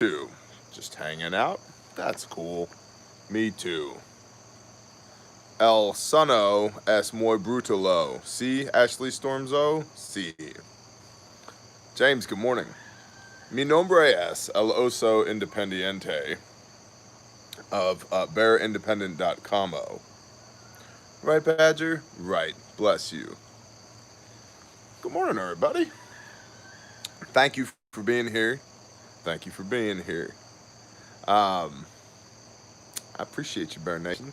too. Just hanging out. That's cool. Me too. El Sono es muy brutalo. See, Ashley Stormzo? See. James, good morning. Mi nombre es el oso independiente of bearindependent.com. Right, Badger? Right. Bless you. Good morning, everybody. Thank you for being here. Thank you for being here. I appreciate you, Bear Nation.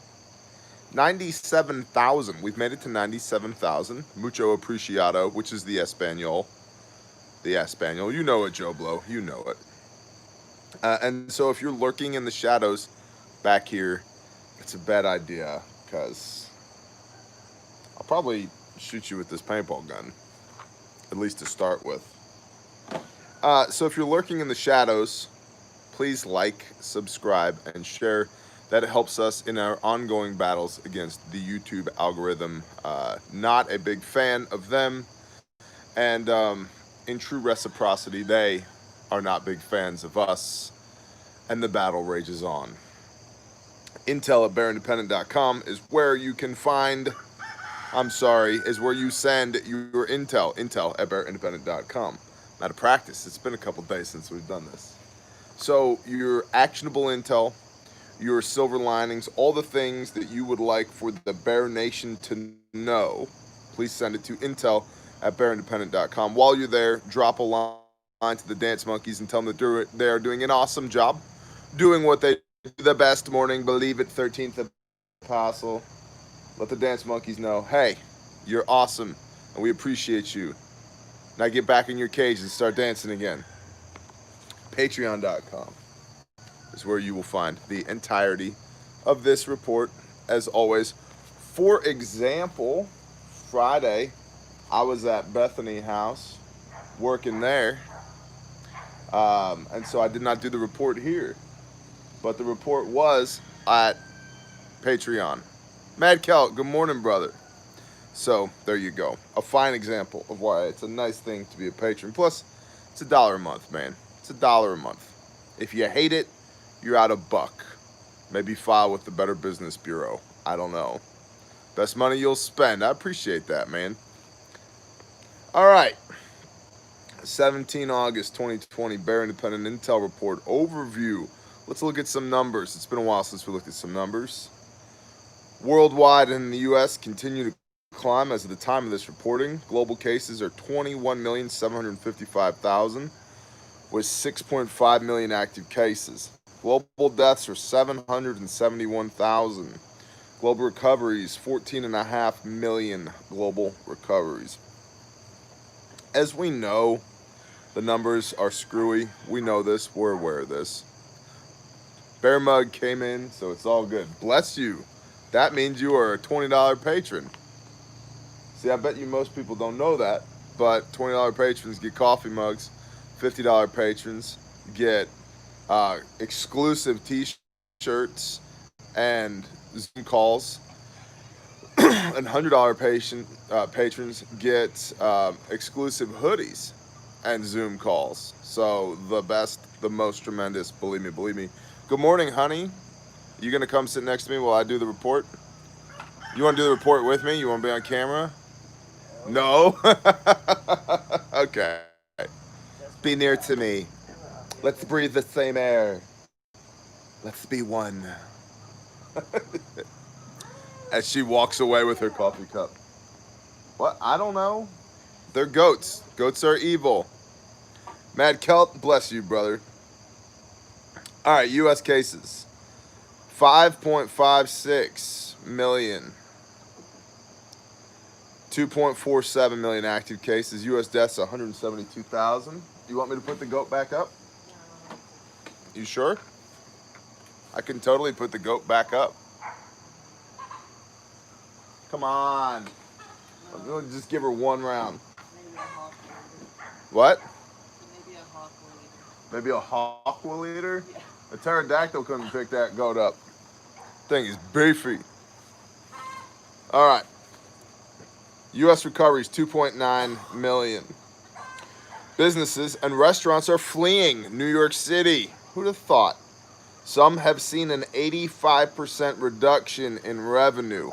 97,000. We've made it to 97,000. Mucho apreciado, which is the Espanol. The Espanol. You know it, Joe Blow. You know it. And so if you're lurking in the shadows back here, it's a bad idea because I'll probably shoot you with this paintball gun, at least to start with. So if you're lurking in the shadows, please like, subscribe, and share. That helps us in our ongoing battles against the YouTube algorithm. Not a big fan of them. And in true reciprocity, they are not big fans of us. And the battle rages on. Intel at bearindependent.com is where you can find, is where you send your intel. Intel at bearindependent.com. Out of practice. It's been a couple days since we've done this. So your actionable intel, your silver linings, all the things that you would like for the Bear Nation to know, please send it to intel at bearindependent.com. While you're there, drop a line to the Dance Monkeys and tell them that they are doing an awesome job, doing what they do the best morning. Believe it, 13th Apostle. Let the Dance Monkeys know, hey, you're awesome, and we appreciate you. Now get back in your cage and start dancing again. Patreon.com is where you will find the entirety of this report. As always, for example, Friday, I was at Bethany House working there. And so I did not do the report here. But the report was at Patreon. Mad Celt, good morning, brother. So there you go. A fine example of why it's a nice thing to be a patron. Plus, it's $1 a month, man. It's $1 a month. If you hate it, you're out $1. Maybe file with the Better Business Bureau. I don't know. Best money you'll spend. I appreciate that, man. All right. 17 August 2020 Bear Independent Intel Report Overview. Let's look at some numbers. It's been a while since we looked at some numbers. Worldwide and in the U.S. continue to climb as of the time of this reporting. Global cases are 21,755,000 with 6.5 million active cases. Global deaths are 771,000. Global recoveries, 14.5 million global recoveries. As we know, the numbers are screwy. We know this. We're aware of this. Bear Mug came in, so it's all good. Bless you. That means you are a $20 patron. See, I bet you most people don't know that, but $20 patrons get coffee mugs. $50 patrons get exclusive t-shirts and Zoom calls. And $100 patrons get exclusive hoodies and Zoom calls. So the best, the most tremendous, believe me. Good morning, honey. You gonna come sit next to me while I do the report? You wanna do the report with me? You wanna be on camera? No? Okay. Be near to me. Let's breathe the same air. Let's be one. As she walks away with her coffee cup. What? I don't know. They're goats. Goats are evil. Mad Celt, bless you, brother. All right, U.S. cases. 5.56 million. 2.47 million active cases. U.S. deaths, 172,000. You want me to put the goat back up? You sure? I can totally put the goat back up. Come on. I'm going to just give her one round. What? Maybe a hawk will eat her? Yeah. A pterodactyl couldn't pick that goat up. Thing is beefy. All right. U.S. recoveries, 2.9 million. Businesses and restaurants are fleeing New York City. Who'd have thought? Some have seen an 85% reduction in revenue.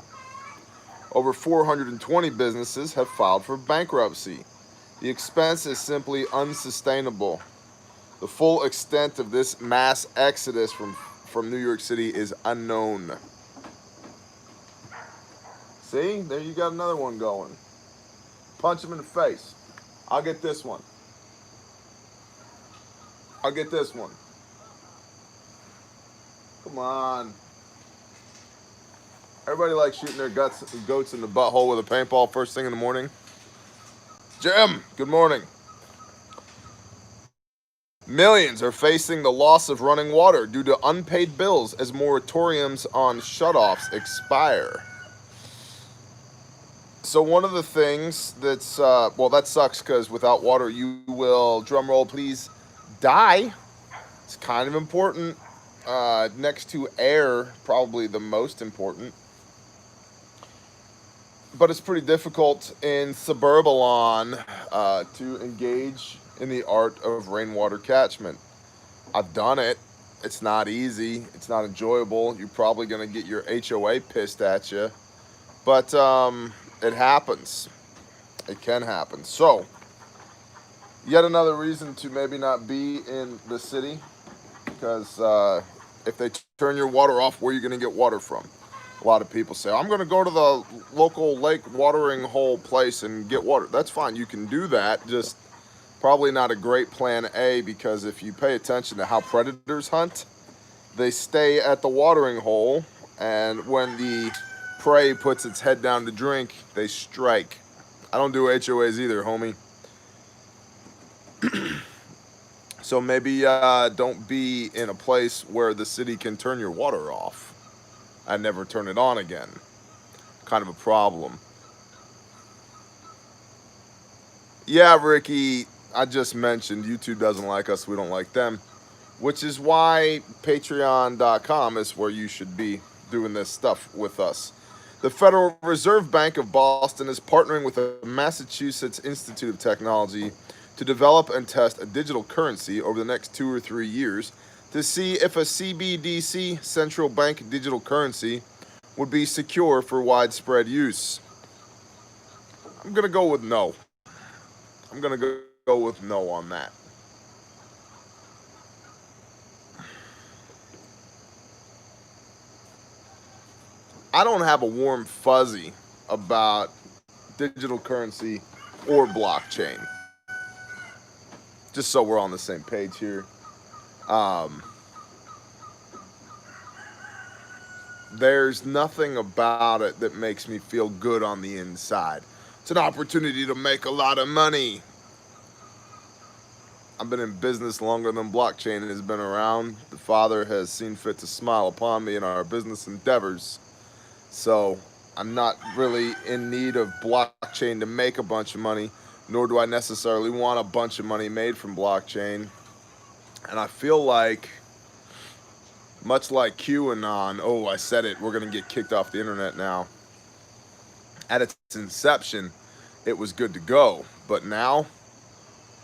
Over 420 businesses have filed for bankruptcy. The expense is simply unsustainable. The full extent of this mass exodus from New York City is unknown. See? There you got another one going. Punch him in the face. I'll get this one. I'll get this one. Come on. Everybody likes shooting their goats in the butthole with a paintball first thing in the morning. Jim, good morning. Millions are facing the loss of running water due to unpaid bills as moratoriums on shutoffs expire. So one of the things that's, well, that sucks because without water you will, drum roll please, die. It's kind of important. Next to air, probably the most important. But it's pretty difficult in Suburbalon to engage in the art of rainwater catchment. I've done it. It's not easy. It's not enjoyable. You're probably going to get your HOA pissed at you. But it happens. It can happen. So, yet another reason to maybe not be in the city. Because if they turn your water off, where are you going to get water from? A lot of people say, I'm going to go to the local lake watering hole place and get water. That's fine. You can do that. Just probably not a great plan A, because if you pay attention to how predators hunt, they stay at the watering hole, and when the prey puts its head down to drink, they strike. I don't do HOAs either, homie. So maybe don't be in a place where the city can turn your water off and never turn it on again. Kind of a problem. Yeah, Ricky, I just mentioned YouTube doesn't like us, we don't like them, which is why patreon.com is where you should be doing this stuff with us. The Federal Reserve Bank of Boston is partnering with the Massachusetts Institute of Technology to develop and test a digital currency over the next 2 or 3 years to see if a CBDC, central bank digital currency, would be secure for widespread use. I'm going to go with no. I'm going to go with no on that. I don't have a warm fuzzy about digital currency or blockchain. Just so we're on the same page here. There's nothing about it that makes me feel good on the inside. It's an opportunity to make a lot of money. I've been in business longer than blockchain has been around. The Father has seen fit to smile upon me in our business endeavors. So I'm not really in need of blockchain to make a bunch of money, nor do I necessarily want a bunch of money made from blockchain. And I feel like, much like QAnon, oh, I said it, we're going to get kicked off the internet now. At its inception, it was good to go, but now,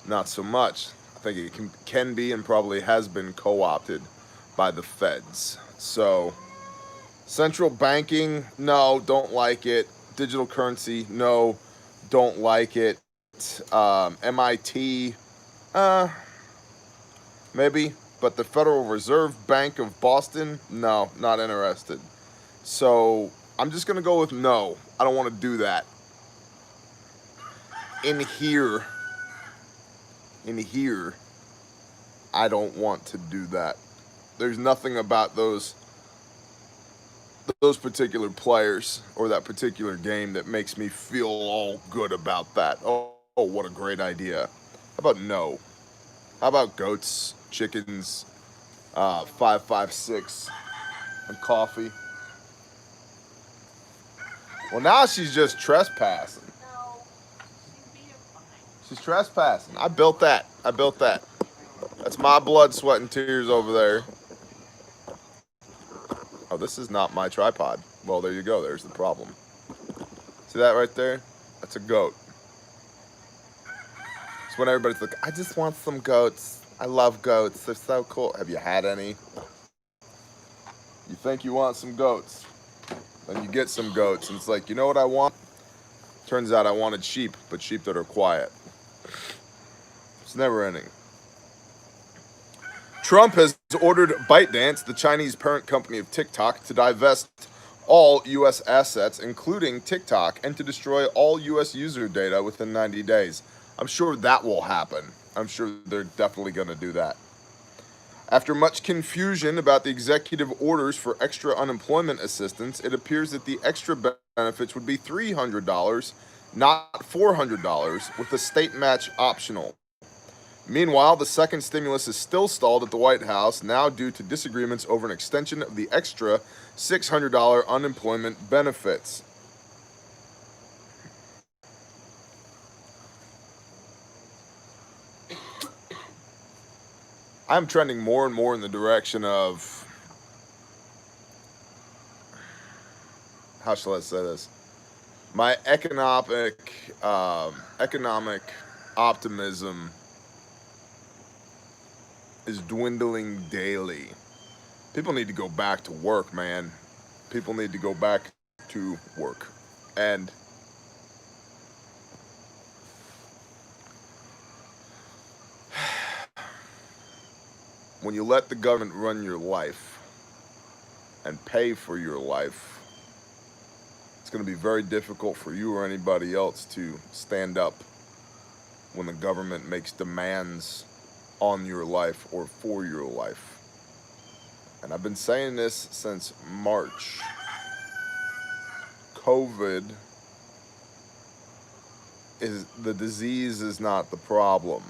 not so much. I think it can be and probably has been co-opted by the feds. So, central banking, no, don't like it. Digital currency, no, don't like it. MIT, maybe. But the Federal Reserve Bank of Boston, no, not interested. So I'm just going to go with no. I don't want to do that. In here, I don't want to do that. There's nothing about those particular players or that particular game that makes me feel all good about that. Oh, what a great idea. How about no? How about goats, chickens, 556, and coffee? Well, now she's just trespassing. No, she's being fine. She's trespassing. I built that. That's my blood, sweat, and tears over there. Oh, this is not my tripod. Well, there you go. There's the problem. See that right there? That's a goat. It's when everybody's like, I just want some goats. I love goats. They're so cool. Have you had any? You think you want some goats. Then you get some goats, and it's like, you know what I want? Turns out I wanted sheep, but sheep that are quiet. It's never ending. Trump has ordered ByteDance, the Chinese parent company of TikTok, to divest all U.S. assets, including TikTok, and to destroy all U.S. user data within 90 days. I'm sure that will happen. I'm sure they're definitely going to do that. After much confusion about the executive orders for extra unemployment assistance, it appears that the extra benefits would be $300, not $400, with the state match optional. Meanwhile, the second stimulus is still stalled at the White House, now due to disagreements over an extension of the extra $600 unemployment benefits. I'm trending more and more in the direction of, how shall I say this? My economic optimism is dwindling daily. People need to go back to work, man. People need to go back to work. And when you let the government run your life and pay for your life, it's going to be very difficult for you or anybody else to stand up when the government makes demands on your life or for your life. And I've been saying this since March. COVID is the disease is not the problem.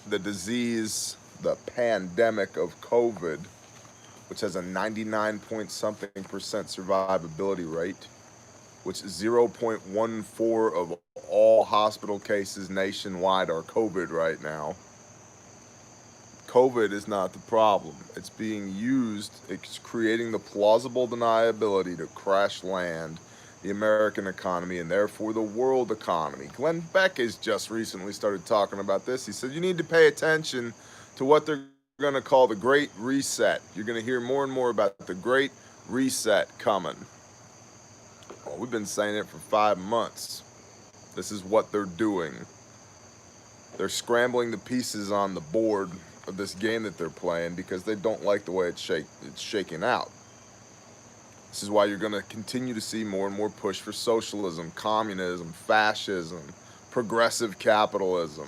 The disease, the pandemic of COVID, which has a 99 point something percent survivability rate, which is 0.14 of all hospital cases nationwide are COVID right now. COVID is not the problem. It's being used, it's creating the plausible deniability to crash land the American economy and therefore the world economy. Glenn Beck has just recently started talking about this. He said you need to pay attention to what they're going to call the Great Reset. You're going to hear more and more about the Great Reset coming. Well, we've been saying it for 5 months. This is what they're doing. They're scrambling the pieces on the board of this game that they're playing because they don't like the way it's shaking out. This is why you're going to continue to see more and more push for socialism, communism, fascism, progressive capitalism.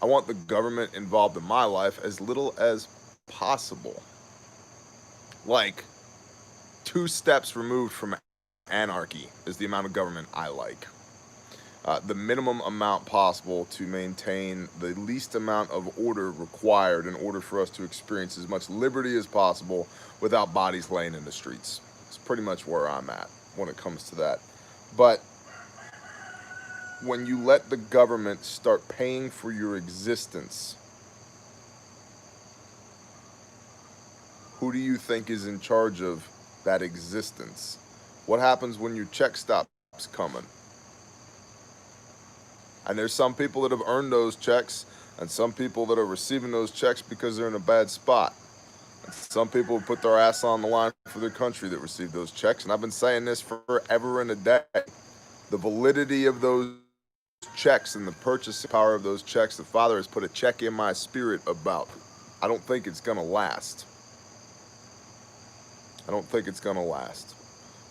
I want the government involved in my life as little as possible. Like 2 steps removed from anarchy is the amount of government I like. The minimum amount possible to maintain the least amount of order required in order for us to experience as much liberty as possible without bodies laying in the streets. It's pretty much where I'm at when it comes to that. But when you let the government start paying for your existence, who do you think is in charge of that existence? What happens when your check stops coming? And there's some people that have earned those checks and some people that are receiving those checks because they're in a bad spot. And some people put their ass on the line for their country that receive those checks. And I've been saying this forever and a day. The validity of those checks and the purchasing power of those checks, the Father has put a check in my spirit about. I don't think it's going to last. I don't think it's going to last.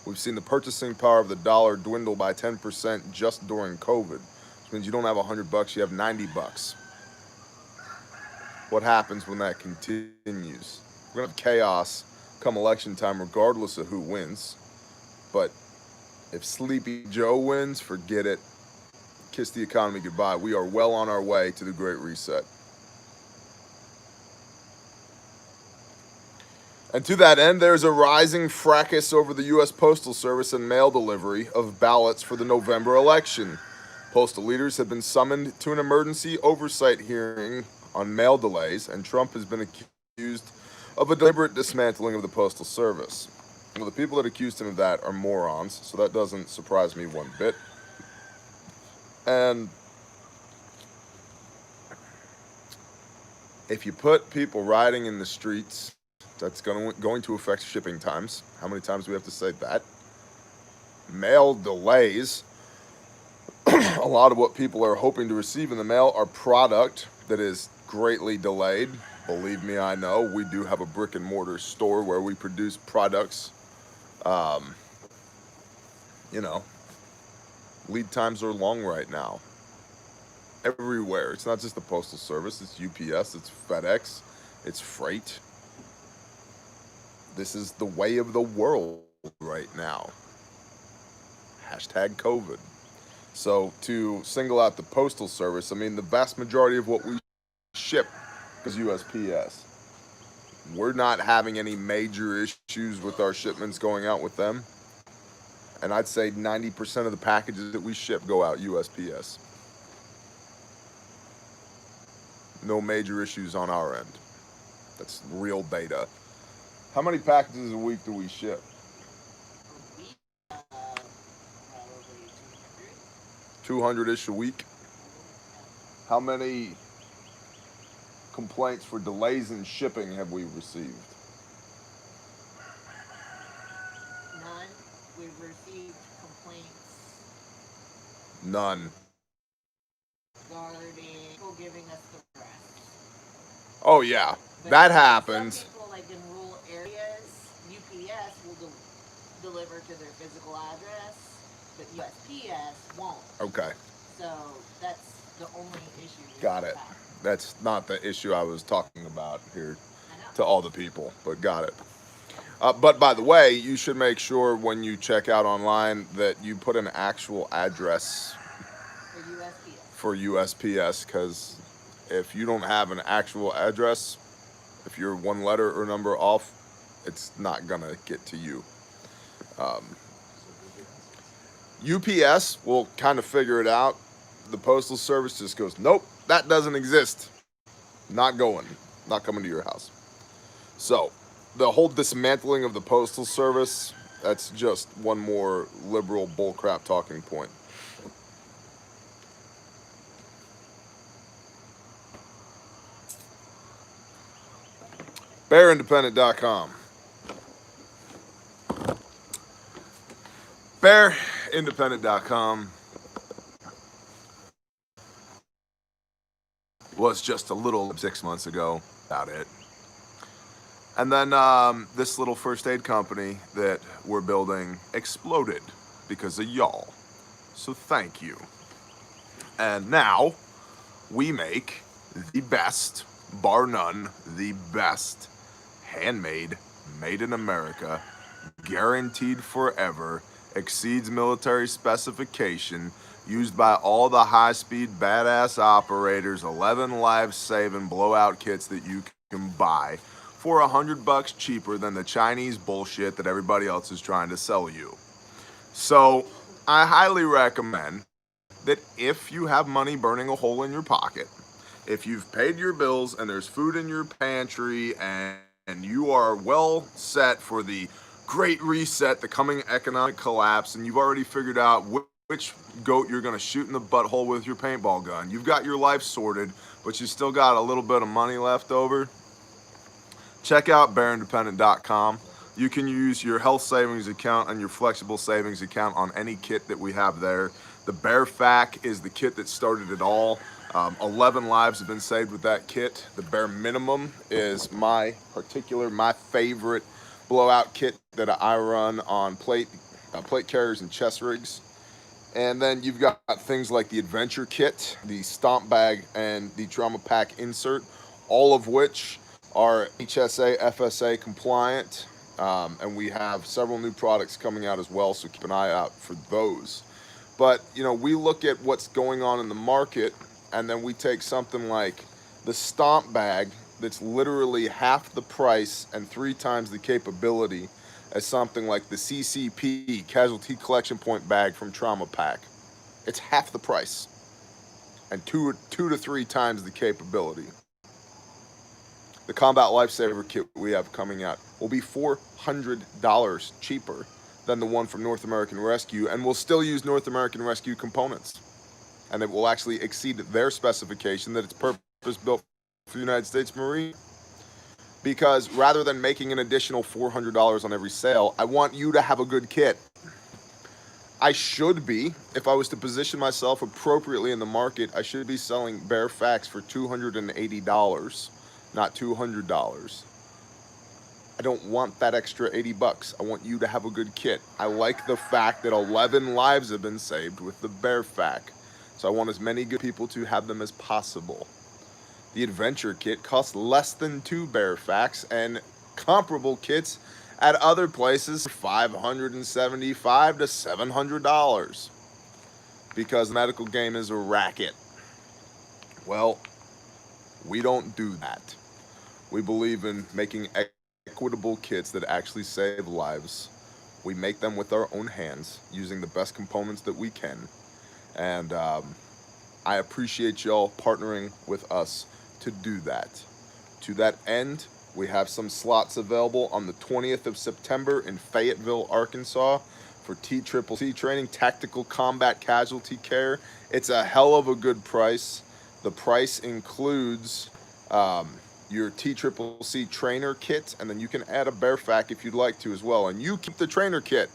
We've seen the purchasing power of the dollar dwindle by 10% just during COVID. Which means you don't have $100, you have $90. What happens when that continues? We're gonna have chaos come election time regardless of who wins. But if Sleepy Joe wins, forget it. Kiss the economy goodbye. We are well on our way to the Great Reset. And to that end, there's a rising fracas over the U.S. Postal Service and mail delivery of ballots for the November election. Postal leaders have been summoned to an emergency oversight hearing on mail delays, and Trump has been accused of a deliberate dismantling of the Postal Service. Well, the people that accused him of that are morons, so that doesn't surprise me one bit. And If you put people riding in the streets, that's going to affect shipping times. How many times do we have to say that? Mail delays. A lot of what people are hoping to receive in the mail are product that is greatly delayed. Believe me, I know. We do have a brick and mortar store where we produce products. You know, lead times are long right now. Everywhere. It's not just the Postal Service, it's UPS, it's FedEx, it's freight. This is the way of the world right now. Hashtag COVID. So to single out the Postal Service, I mean, the vast majority of what we ship is USPS. We're not having any major issues with our shipments going out with them. And I'd say 90% of the packages that we ship go out USPS. No major issues on our end. That's real data. How many packages a week do we ship? Probably 200-ish a week. How many complaints for delays in shipping have we received? None. We've received complaints None. regarding people giving us the rest. Oh yeah, But that happens. Some people, like in rural areas, UPS will deliver to their physical address, but USPS won't. Okay, So that's the only issue. got it. That's not the issue I was talking about here I know. to all the people, but got it. But by the way, you should make sure when you check out online that you put an actual address For USPS. for USPS, because if you don't have an actual address, if you're one letter or number off, it's not gonna get to you. UPS will kind of figure it out. The Postal Service just goes, nope, that doesn't exist. Not going, not coming to your house. So the whole dismantling of the Postal Service, that's just one more liberal bullcrap talking point. BearIndependent.com. BearIndependent.com was just a little 6 months ago, about it. And then this little first aid company that we're building exploded because of y'all. So thank you. And now we make the best, bar none, the best handmade, made in America, guaranteed forever, exceeds military specification, used by all the high-speed badass operators, 11 life-saving blowout kits that you can buy for $100 cheaper than the Chinese bullshit that everybody else is trying to sell you. So I highly recommend that if you have money burning a hole in your pocket, if you've paid your bills and there's food in your pantry and you are well set for the great reset, the coming economic collapse, and you've already figured out which goat you're going to shoot in the butthole with your paintball gun, you've got your life sorted, but you still got a little bit of money left over, check out BearIndependent.com. You can use your health savings account and your flexible savings account on any kit that we have there. The Bear Fac is the kit that started it all. 11 lives have been saved with that kit. The Bear Minimum is my favorite blowout kit that I run on plate carriers and chest rigs. And then you've got things like the Adventure Kit, the Stomp Bag, and the Trauma Pack Insert, all of which are HSA, FSA compliant. And we have several new products coming out as well, so keep an eye out for those. But, you know, we look at what's going on in the market, and then we take something like the Stomp Bag that's literally half the price and 3 times the capability as something like the CCP, Casualty Collection Point Bag from Trauma Pack. It's half the price and 2 to 3 times the capability. The Combat Lifesaver Kit we have coming out will be $400 cheaper than the one from North American Rescue, and will still use North American Rescue components. And it will actually exceed their specification that it's purpose-built for the United States Marine. Because rather than making an additional $400 on every sale, I want you to have a good kit. I should be, if I was to position myself appropriately in the market, I should be selling bare facts for $280, not $200. I don't want that extra 80 bucks. I want you to have a good kit. I like the fact that 11 lives have been saved with the bare fact. So I want as many good people to have them as possible. The adventure kit costs less than 2 bare facts, and comparable kits at other places $575 to $700 because the medical game is a racket. Well, we don't do that. We believe in making equitable kits that actually save lives. We make them with our own hands using the best components that we can. And I appreciate y'all partnering with us to do that. To that end, we have some slots available on the 20th of September in Fayetteville, Arkansas for TCCC training, Tactical Combat Casualty Care. It's a hell of a good price. The price includes your TCCC trainer kit, and then you can add a bare fac if you'd like to as well. And you keep the trainer kit,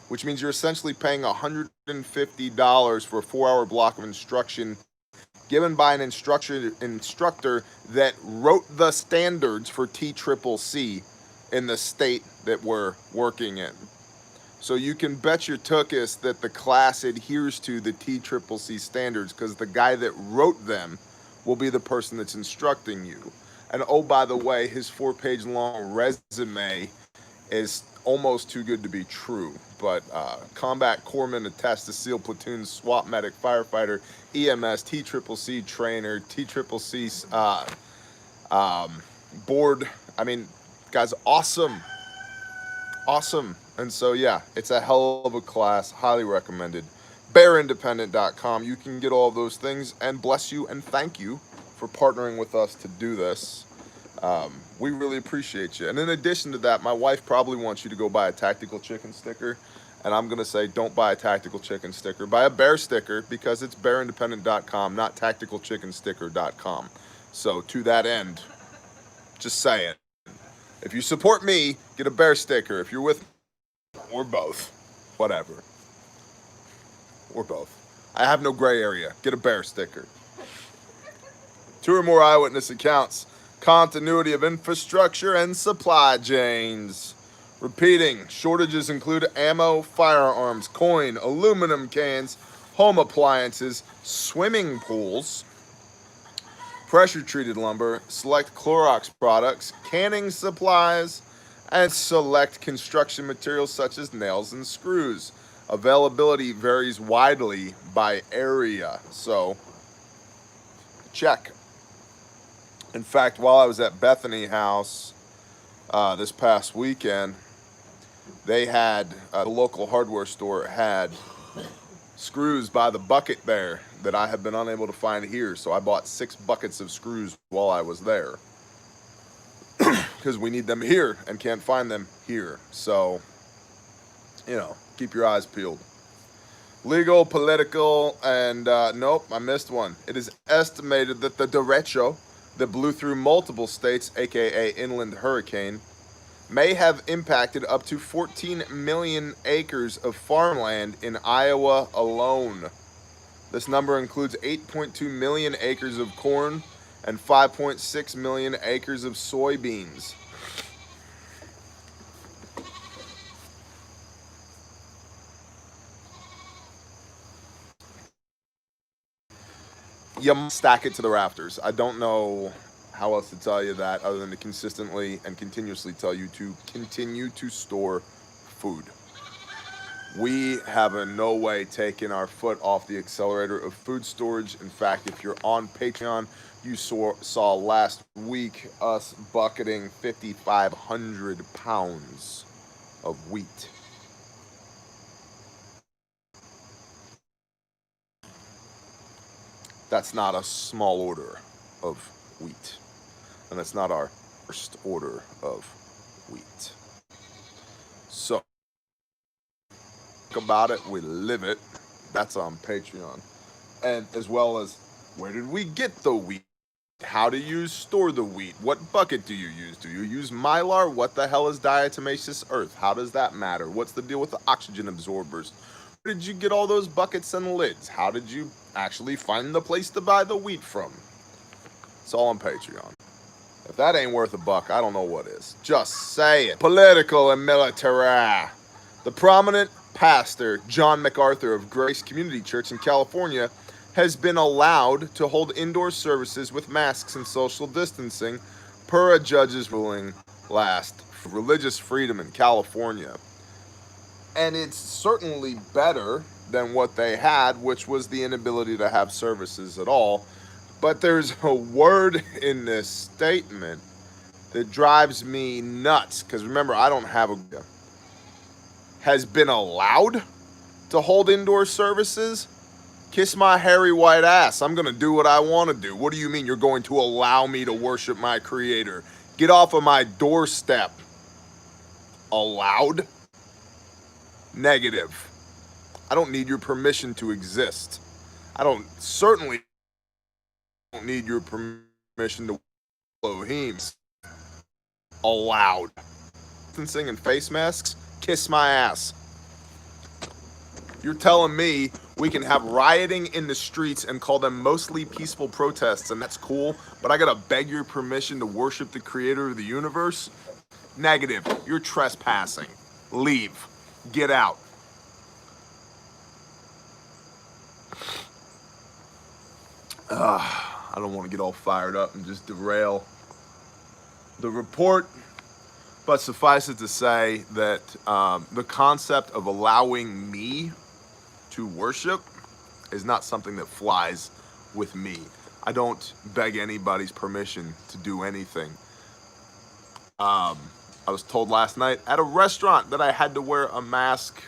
which means you're essentially paying $150 for a 4-hour block of instruction given by an instructor that wrote the standards for TCCC in the state that we're working in. So you can bet your tuchus that the class adheres to the TCCC standards because the guy that wrote them will be the person that's instructing you. And oh, by the way, his 4-page long resume is almost too good to be true. But combat corpsman attached to SEAL platoon, SWAT medic, firefighter, EMS, TCCC trainer, TCCC board. I mean, guy's awesome. Awesome. And so, yeah, it's a hell of a class. Highly recommended. BearIndependent.com. You can get all of those things. And bless you and thank you for partnering with us to do this. We really appreciate you. And in addition to that, my wife probably wants you to go buy a tactical chicken sticker. And I'm going to say, don't buy a tactical chicken sticker. Buy a bear sticker because it's BearIndependent.com, not tacticalchickensticker.com. So to that end, just saying. If you support me, get a bear sticker. If you're with me, or both, whatever. Or both. I have no gray area. Get a bear sticker. 2 or more eyewitness accounts. Continuity of infrastructure and supply chains. Repeating, shortages include ammo, firearms, coin, aluminum cans, home appliances, swimming pools, pressure-treated lumber, select Clorox products, canning supplies, and select construction materials such as nails and screws. Availability varies widely by area, so check. In fact, while I was at Bethany House this past weekend, they had, the local hardware store had screws by the bucket there that I have been unable to find here. So I bought 6 buckets of screws while I was there because we need them here and can't find them here. So, you know, keep your eyes peeled. Legal, political, and nope, I missed one. It is estimated that the derecho that blew through multiple states, aka inland hurricane, may have impacted up to 14 million acres of farmland in Iowa alone. This number includes 8.2 million acres of corn and 5.6 million acres of soybeans. You must stack it to the rafters. I don't know how else to tell you that other than to consistently and continuously tell you to continue to store food. We have in no way taken our foot off the accelerator of food storage. In fact, if you're on Patreon, you saw last week us bucketing 5,500 pounds of wheat. That's not a small order of wheat. And that's not our first order of wheat. So, talk about it, we live it. That's on Patreon. And as well as, where did we get the wheat? how do you store the wheat? What bucket do you use? Do you use mylar? What the hell is diatomaceous earth? How does that matter? What's the deal with the oxygen absorbers? Where did you get all those buckets and lids? How did you actually find the place to buy the wheat from? It's all on Patreon. If that ain't worth a buck, I don't know what is. Just say it. Political and military. The prominent pastor, John MacArthur of Grace Community Church in California, has been allowed to hold indoor services with masks and social distancing per a judge's ruling last for religious freedom in California. And it's certainly better than what they had, which was the inability to have services at all. But there's a word in this statement that drives me nuts. Because remember, I don't have a... Has been allowed to hold indoor services? Kiss my hairy white ass. I'm going to do what I want to do. What do you mean you're going to allow me to worship my creator? Get off of my doorstep. Allowed? Negative. I don't need your permission to exist. Certainly don't need your permission to Elohim. Allowed. Distancing and face masks? Kiss my ass. You're telling me we can have rioting in the streets and call them mostly peaceful protests, and that's cool, but I gotta beg your permission to worship the creator of the universe? Negative. You're trespassing. Leave. Get out. I don't want to get all fired up and just derail the report, but suffice it to say that the concept of allowing me to worship is not something that flies with me. I don't beg anybody's permission to do anything. I was told last night at a restaurant that I had to wear a mask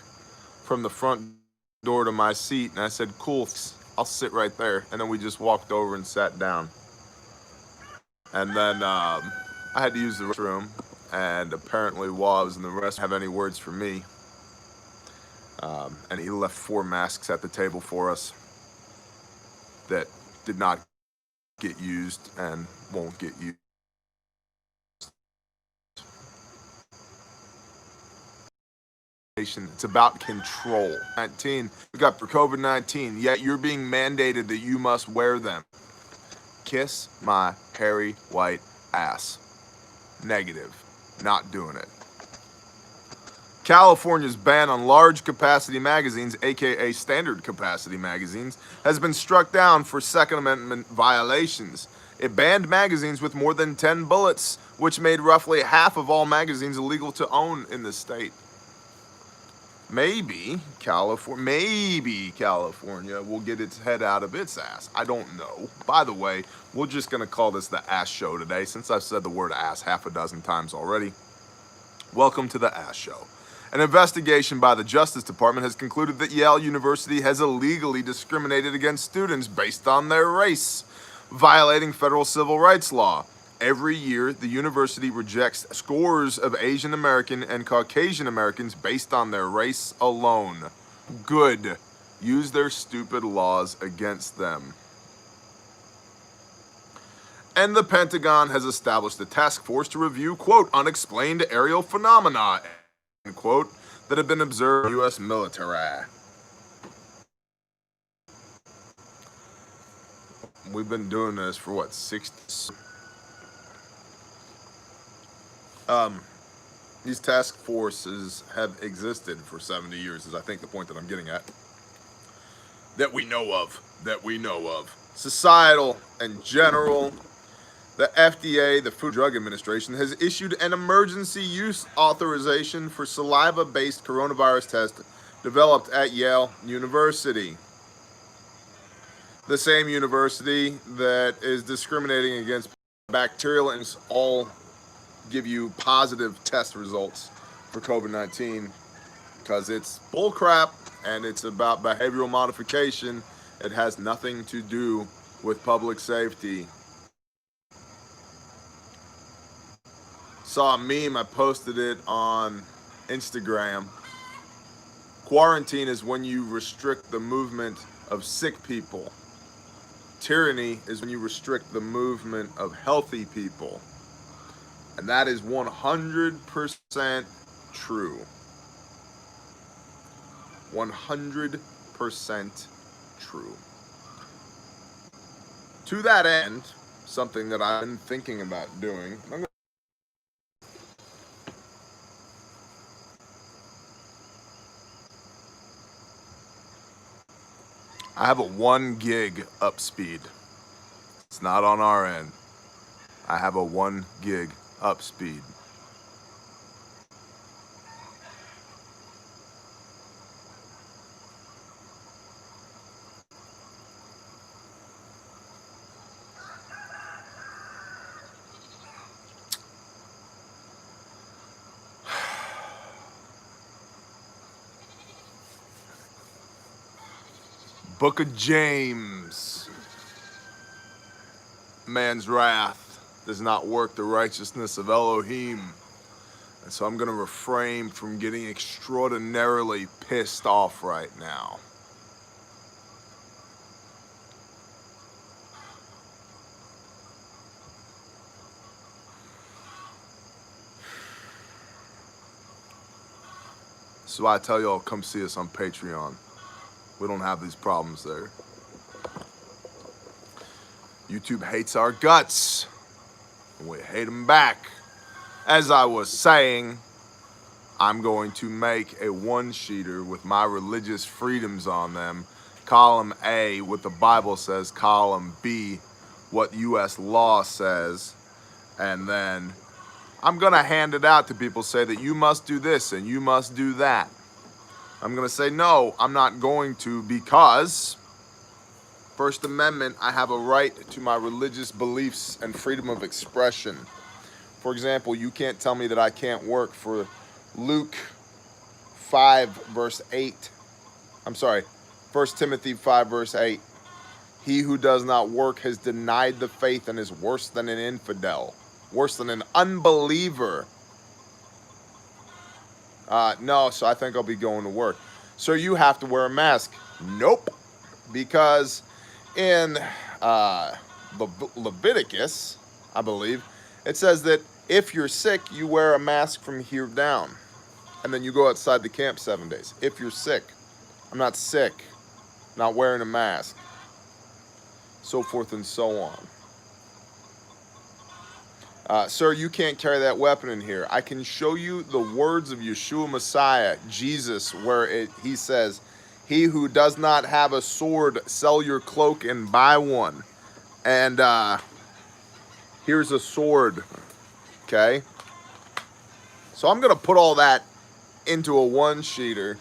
from the front door to my seat, and I said, cool, I'll sit right there. And then we just walked over and sat down. And then I had to use the restroom, and apparently while I was in the restroom, have any words for me. And he left 4 masks at the table for us that did not get used and won't get used. It's about control. 19. We got for COVID-19, yet you're being mandated that you must wear them. Kiss my hairy white ass. Negative. Not doing it. California's ban on large capacity magazines, aka standard capacity magazines, has been struck down for Second Amendment violations. It banned magazines with more than 10 bullets, which made roughly half of all magazines illegal to own in the state. Maybe California will get its head out of its ass. I don't know. By the way, we're just going to call this the ass show today, since I've said the word ass half a dozen times already. Welcome to the ass show. An investigation by the Justice Department has concluded that Yale University has illegally discriminated against students based on their race, violating federal civil rights law. Every year, the university rejects scores of Asian American and Caucasian Americans based on their race alone. Good. Use their stupid laws against them. And the Pentagon has established a task force to review, quote, unexplained aerial phenomena, end quote, that have been observed in the U.S. military. We've been doing this for, what, 60... These task forces have existed for 70 years, is I think the point that I'm getting at. That we know of. Societal and general, the FDA, the Food and Drug Administration, has issued an emergency use authorization for saliva-based coronavirus test developed at Yale University. The same university that is discriminating against bacterial and all give you positive test results for COVID-19 because it's bullcrap and it's about behavioral modification. It has nothing to do with public safety. Saw a meme, I posted it on Instagram. Quarantine is when you restrict the movement of sick people Tyranny is when you restrict the movement of healthy people. And that is 100% true. 100% true. To that end, something that I've been thinking about doing, I have a 1 gig up speed. It's not on our end. I have a 1 gig up speed. Book of James. Man's wrath does not work the righteousness of Elohim. And so I'm going to refrain from getting extraordinarily pissed off right now. This is why I tell y'all, come see us on Patreon. We don't have these problems there. YouTube hates our guts, and we hate them back. As I was saying, I'm going to make a 1-sheeter with my religious freedoms on them. Column A, what the Bible says. Column B, what U.S. law says. And then I'm going to hand it out to people, say that you must do this and you must do that. I'm going to say, no, I'm not going to, because First Amendment, I have a right to my religious beliefs and freedom of expression. For example, you can't tell me that I can't work for Luke 5 verse 8. I'm sorry, 1 Timothy 5 verse 8. He who does not work has denied the faith and is worse than an infidel, worse than an unbeliever. No, so I think I'll be going to work. So you have to wear a mask. Nope. Because in Leviticus, I believe, it says that if you're sick, you wear a mask from here down. And then you go outside the camp 7 days. If you're sick. I'm not sick. Not wearing a mask. So forth and so on. Sir, you can't carry that weapon in here. I can show you the words of Yeshua Messiah, Jesus, where he says, he who does not have a sword, sell your cloak and buy one. And here's a sword. Okay? So I'm going to put all that into a 1-sheeter.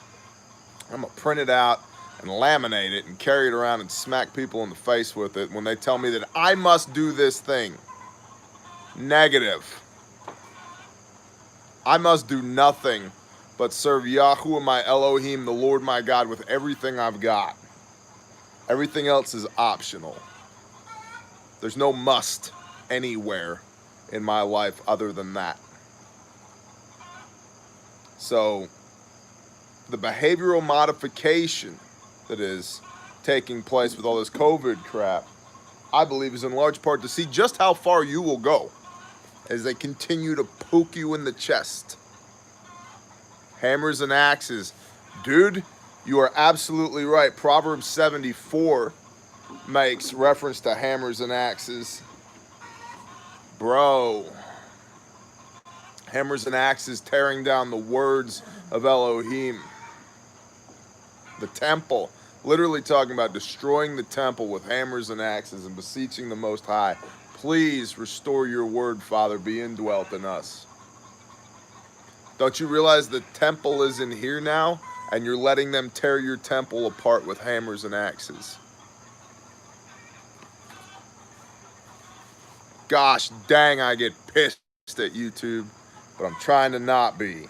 I'm going to print it out and laminate it and carry it around and smack people in the face with it when they tell me that I must do this thing. Negative. I must do nothing but serve Yahuwah my Elohim, the Lord my God, with everything I've got. Everything else is optional. There's no must anywhere in my life other than that. So, the behavioral modification that is taking place with all this COVID crap, I believe is in large part to see just how far you will go as they continue to poke you in the chest. Hammers and axes. Dude, you are absolutely right. Proverbs 74 makes reference to hammers and axes. Bro. Hammers and axes tearing down the words of Elohim. The temple. Literally talking about destroying the temple with hammers and axes and beseeching the Most High. Please restore your word, Father, be indwelt in us. Don't you realize the temple is in here now, and you're letting them tear your temple apart with hammers and axes? Gosh dang, I get pissed at YouTube, but I'm trying to not be.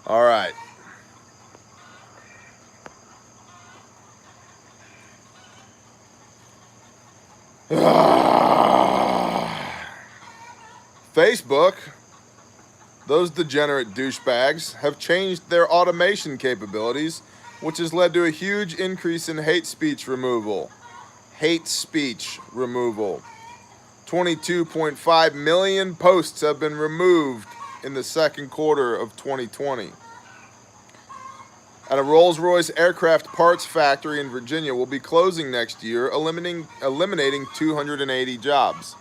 All right. Facebook, those degenerate douchebags, have changed their automation capabilities, which has led to a huge increase in hate speech removal. hate speech removal. 22.5 million posts have been removed in the second quarter of 2020. And a Rolls-Royce aircraft parts factory in Virginia will be closing next year, eliminating 280 jobs.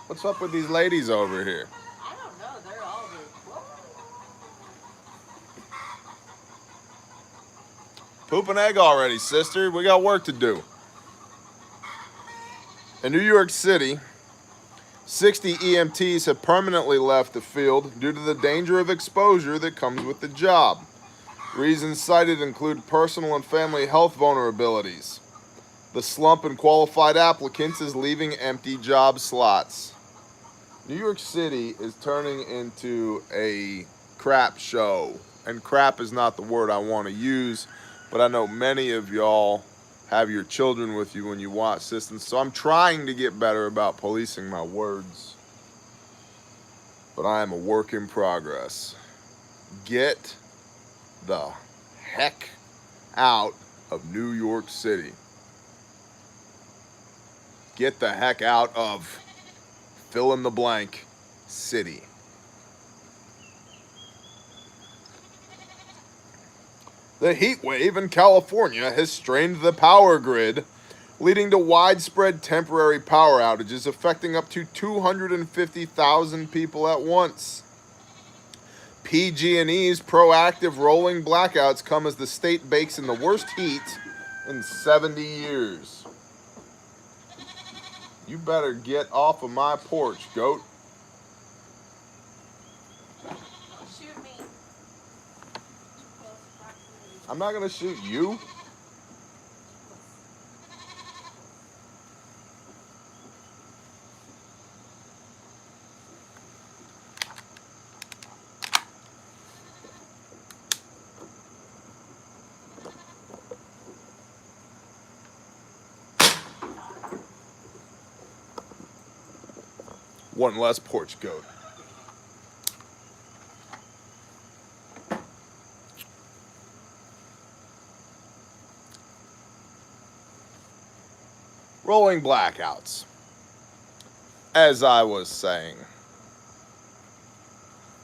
What's up with these ladies over here? I don't know. They're all the what? Poop an egg already, sister. We got work to do. In New York City, 60 EMTs have permanently left the field due to the danger of exposure that comes with the job. Reasons cited include personal and family health vulnerabilities. The slump in qualified applicants is leaving empty job slots. New York City is turning into a crap show. And crap is not the word I want to use, but I know many of y'all have your children with you when you watch this, and so I'm trying to get better about policing my words. But I am a work in progress. Get the heck out of New York City. Get the heck out of fill in the blank city. The heat wave in California has strained the power grid, leading to widespread temporary power outages affecting up to 250,000 people at once. PG&E's proactive rolling blackouts come as the state bakes in the worst heat in 70 years. You better get off of my porch, goat. Shoot me. I'm not gonna shoot you. One less porch goat. Rolling blackouts. As I was saying,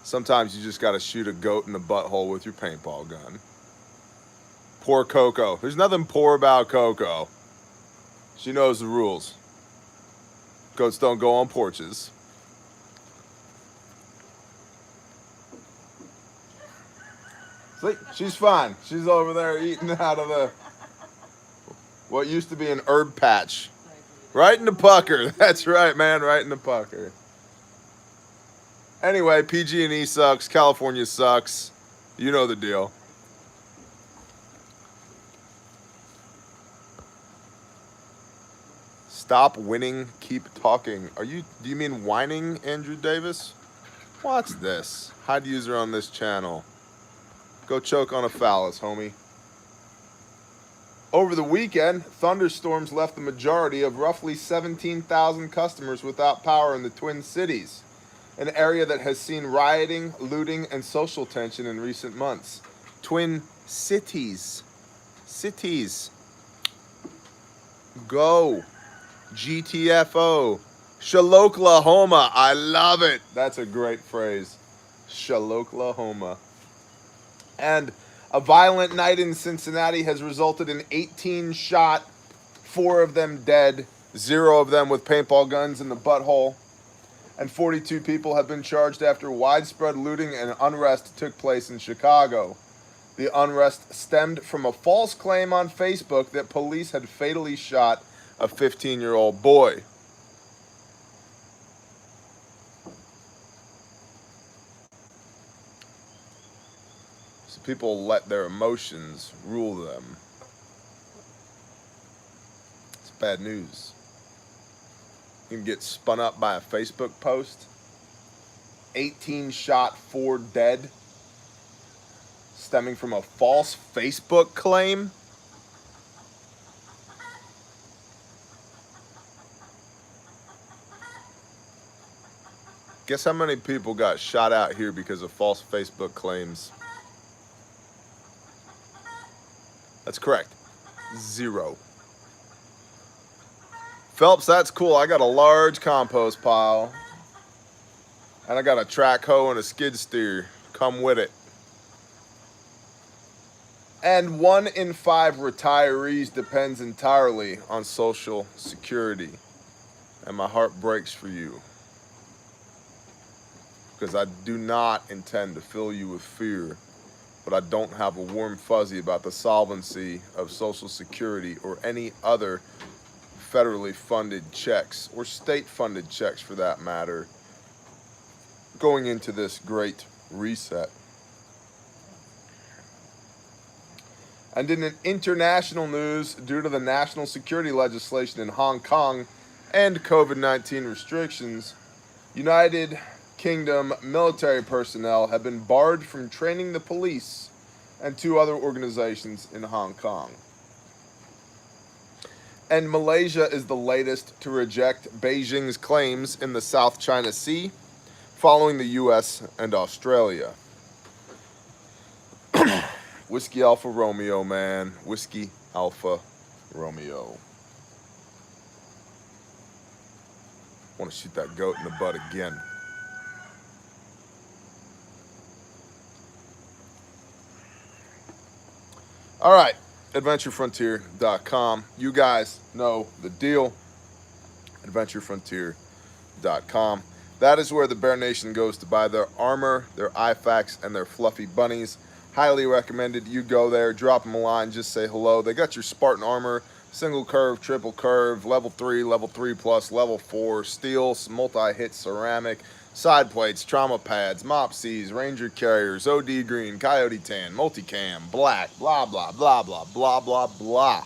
sometimes you just gotta shoot a goat in the butthole with your paintball gun. Poor Coco. There's nothing poor about Coco. She knows the rules. Goats don't go on porches. See, she's fine. She's over there eating out of the what used to be an herb patch. Right in the pucker. That's right, man. Right in the pucker. Anyway, PG&E sucks. California sucks. You know the deal. Stop winning, keep talking. Do you mean whining, Andrew Davis? What's this? Hide user on this channel. Go choke on a phallus, homie. Over the weekend, thunderstorms left the majority of roughly 17,000 customers without power in the Twin Cities, an area that has seen rioting, looting, and social tension in recent months. Twin Cities. Cities. Go. GTFO. Shaloklahoma. I love it. That's a great phrase. Shaloklahoma. And a violent night in Cincinnati has resulted in 18 shot, 4 of them dead, 0 of them with paintball guns in the butthole, and 42 people have been charged after widespread looting and unrest took place in Chicago. The unrest stemmed from a false claim on Facebook that police had fatally shot a 15-year-old boy. People let their emotions rule them. It's bad news. You can get spun up by a Facebook post. 18 shot, 4 dead. Stemming from a false Facebook claim. Guess how many people got shot out here because of false Facebook claims? That's correct. 0. Phelps, that's cool. I got a large compost pile. And I got a track hoe and a skid steer. Come with it. And 1 in 5 retirees depends entirely on Social Security. And my heart breaks for you. Because I do not intend to fill you with fear. But I don't have a warm fuzzy about the solvency of Social Security or any other federally funded checks, or state funded checks for that matter, going into this great reset. And in international news, due to the national security legislation in Hong Kong and COVID-19 restrictions, United Kingdom military personnel have been barred from training the police and 2 other organizations in Hong Kong. And Malaysia is the latest to reject Beijing's claims in the South China Sea, following the US and Australia. Whiskey Alpha Romeo, man. Whiskey Alpha Romeo. Want to shoot that goat in the butt again. All right, adventurefrontier.com. You guys know the deal. Adventurefrontier.com. That is where the Bear Nation goes to buy their armor, their IFACs, and their fluffy bunnies. Highly recommended you go there, drop them a line, just say hello. They got your Spartan armor, single curve, triple curve, level 3 plus, level 4, steel, multi-hit ceramic, side plates, trauma pads, MOPCs, Ranger carriers, OD green, Coyote tan, multicam, black, blah, blah, blah, blah, blah, blah, blah.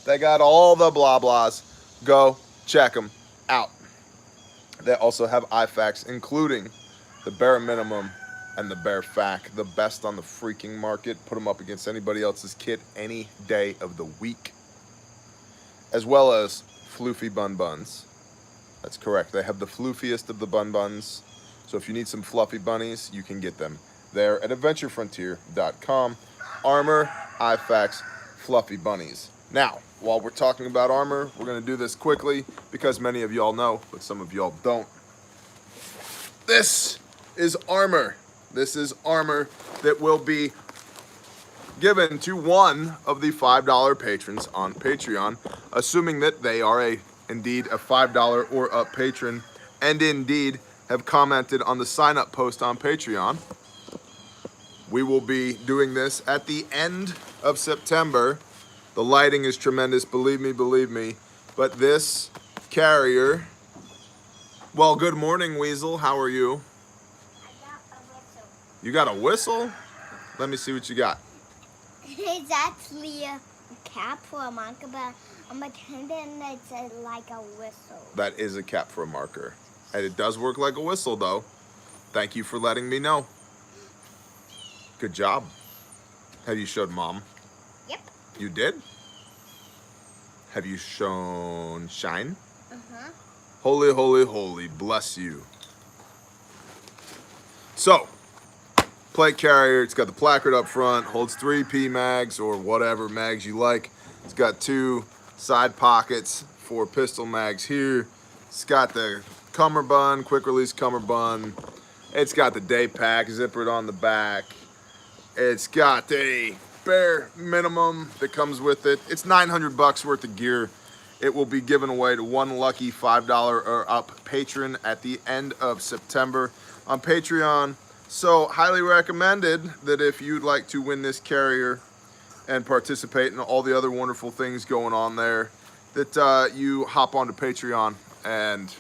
They got all the blah blahs. Go check them out. They also have IFACs, including the bare minimum and the bare fac, the best on the freaking market. Put them up against anybody else's kit any day of the week. As well as floofy bun buns. That's correct. They have the floofiest of the bun buns. So if you need some fluffy bunnies, you can get them there at adventurefrontier.com. Armor, IFACs, fluffy bunnies. Now, while we're talking about armor, we're going to do this quickly because many of y'all know, but some of y'all don't. This is armor. This is armor that will be given to one of the $5 patrons on Patreon, assuming that they are indeed a $5 or up patron, and indeed have commented on the sign-up post on Patreon. We will be doing this at the end of September. The lighting is tremendous, believe me. But this carrier, well, good morning, Weasel. How are you? I got a whistle. You got a whistle? Let me see what you got. It's actually a cap for a marker, but I'm pretending it's like a whistle. That is a cap for a marker. And it does work like a whistle, though. Thank you for letting me know. Good job. Have you showed Mom? Yep. You did? Have you shown Shine? Uh-huh. Holy, holy, holy, bless you. So, plate carrier, it's got the placard up front, holds 3 P mags or whatever mags you like. It's got 2 side pockets for pistol mags here. It's got the cummerbund, quick release cummerbund. It's got the day pack zippered on the back. It's got a bare minimum that comes with it. It's $900 worth of gear. It will be given away to one lucky $5 or up patron at the end of September on Patreon. So highly recommended that if you'd like to win this carrier and participate in all the other wonderful things going on there, that you hop onto Patreon and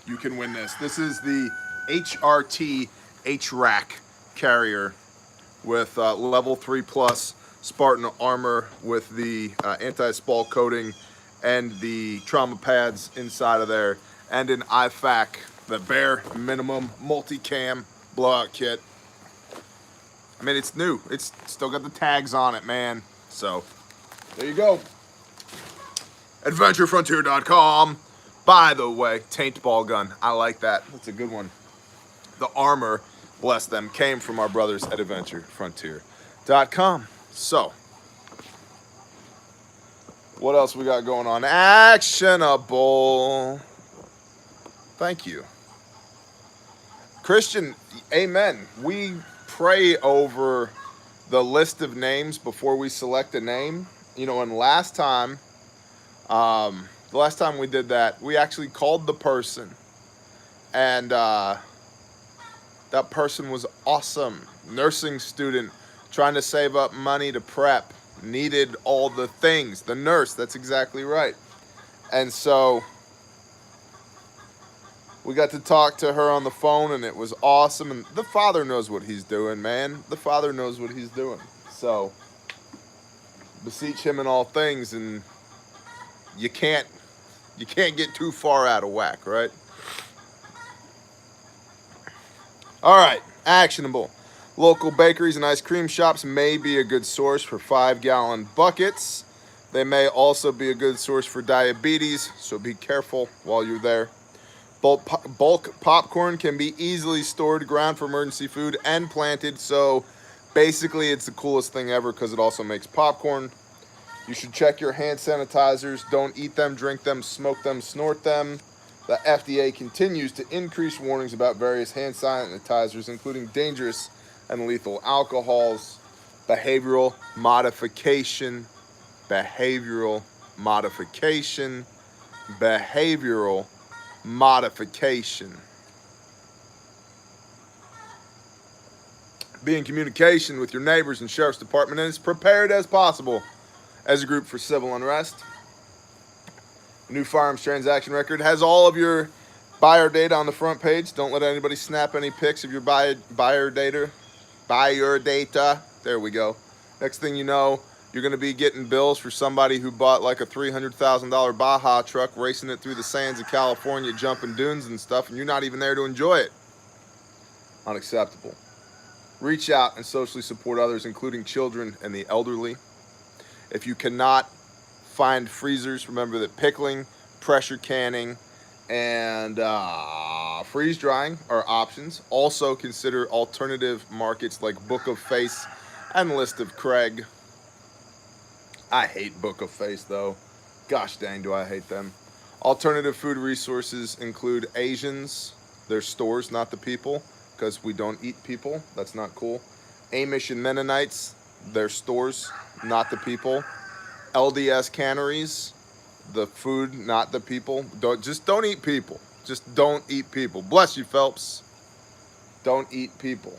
you can win this. This is the HRT HRAC carrier with level 3 plus Spartan armor with the anti-spall coating and the trauma pads inside of there, and an IFAC, the bare minimum multicam blowout kit. I mean, it's new. It's still got the tags on it, man. So there you go. AdventureFrontier.com. By the way, taint ball gun. I like that. That's a good one. The armor, bless them, came from our brothers at AdventureFrontier.com. So, What else we got going on? Actionable. Thank you. Christian, amen. We pray over the list of names before we select a name. You know, and the last time we did that, we actually called the person. And that person was awesome. Nursing student trying to save up money to prep. Needed all the things. The nurse, that's exactly right. And so we got to talk to her on the phone, and it was awesome. And the Father knows what he's doing, man. The Father knows what he's doing. So beseech him in all things, and you can't get too far out of whack, right? All right, actionable. Local bakeries and ice cream shops may be a good source for 5-gallon buckets. They may also be a good source for diabetes, so be careful while you're there. Bulk popcorn can be easily stored, ground for emergency food, and planted. So basically, it's the coolest thing ever because it also makes popcorn. You should check your hand sanitizers. Don't eat them, drink them, smoke them, snort them. The FDA continues to increase warnings about various hand sanitizers, including dangerous and lethal alcohols. Behavioral modification. Behavioral modification. Behavioral modification. Be in communication with your neighbors and sheriff's department and as prepared as possible as a group for civil unrest. The new firearms transaction record has all of your buyer data on the front page. Don't let anybody snap any pics of your buyer data. Buyer data. There we go. Next thing you know, you're going to be getting bills for somebody who bought like a $300,000 Baja truck, racing it through the sands of California, jumping dunes and stuff, and you're not even there to enjoy it. Unacceptable. Reach out and socially support others, including children and the elderly. If you cannot find freezers, remember that pickling, pressure canning, and freeze drying are options. Also consider alternative markets like Book of Face and List of Craig. I hate Book of Face though. Gosh dang, do I hate them. Alternative food resources include Asians, their stores, not the people, because we don't eat people. That's not cool. Amish and Mennonites, their stores, not the people. LDS canneries, the food, not the people. Don't eat people. Just don't eat people. Bless you, Phelps. Don't eat people.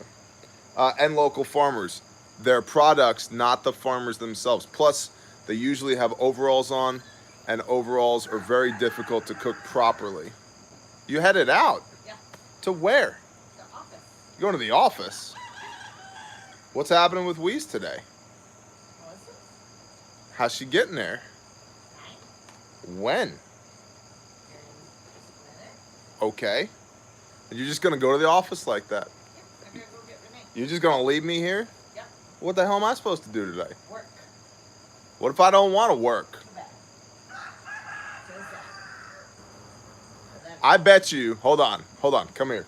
And local farmers, their products, not the farmers themselves. Plus, they usually have overalls on, and overalls are very difficult to cook properly. You headed out? Yeah. To where? The office. You're going to the office? What's happening with Weeze today? How's she getting there? When? Okay. And you're just going to go to the office like that? Yeah, I'm going to go get Renee. You're just going to leave me here? Yep. What the hell am I supposed to do today? Work. What if I don't want to work? Too bad. So sad. I bet you, hold on, come here.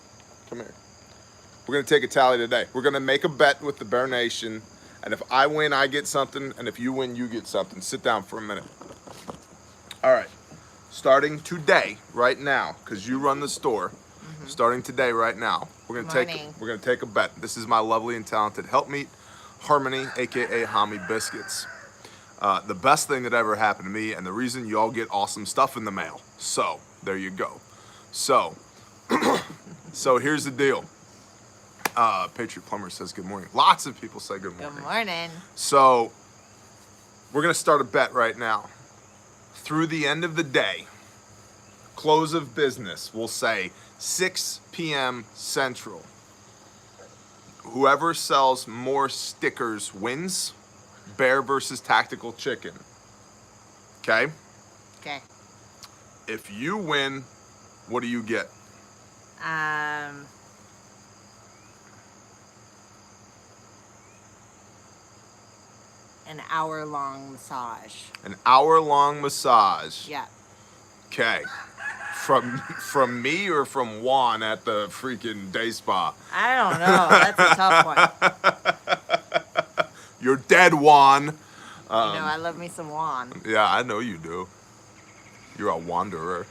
We're going to take a tally today. We're going to make a bet with the Bear Nation, and if I win, I get something, and if you win, you get something. Sit down for a minute. All right, starting today, right now, because you run the store, starting today, right now, we're going to take a bet. This is my lovely and talented helpmeet, Harmony, aka Homie Biscuits. The best thing that ever happened to me, and the reason you all get awesome stuff in the mail. So, there you go. So, so here's the deal. Patriot Plumber says good morning. Lots of people say good morning. Good morning. So, we're going to start a bet right now. Through the end of the day, close of business, we'll say 6 p.m. Central. Whoever sells more stickers wins. Bear versus Tactical Chicken. Okay? Okay. If you win, what do you get? An hour-long massage. An hour-long massage. Yeah. Okay. From me or from Juan at the freaking day spa? I don't know. That's a tough one. You're dead, Juan. I love me some swan. Yeah, I know you do. You're a wanderer.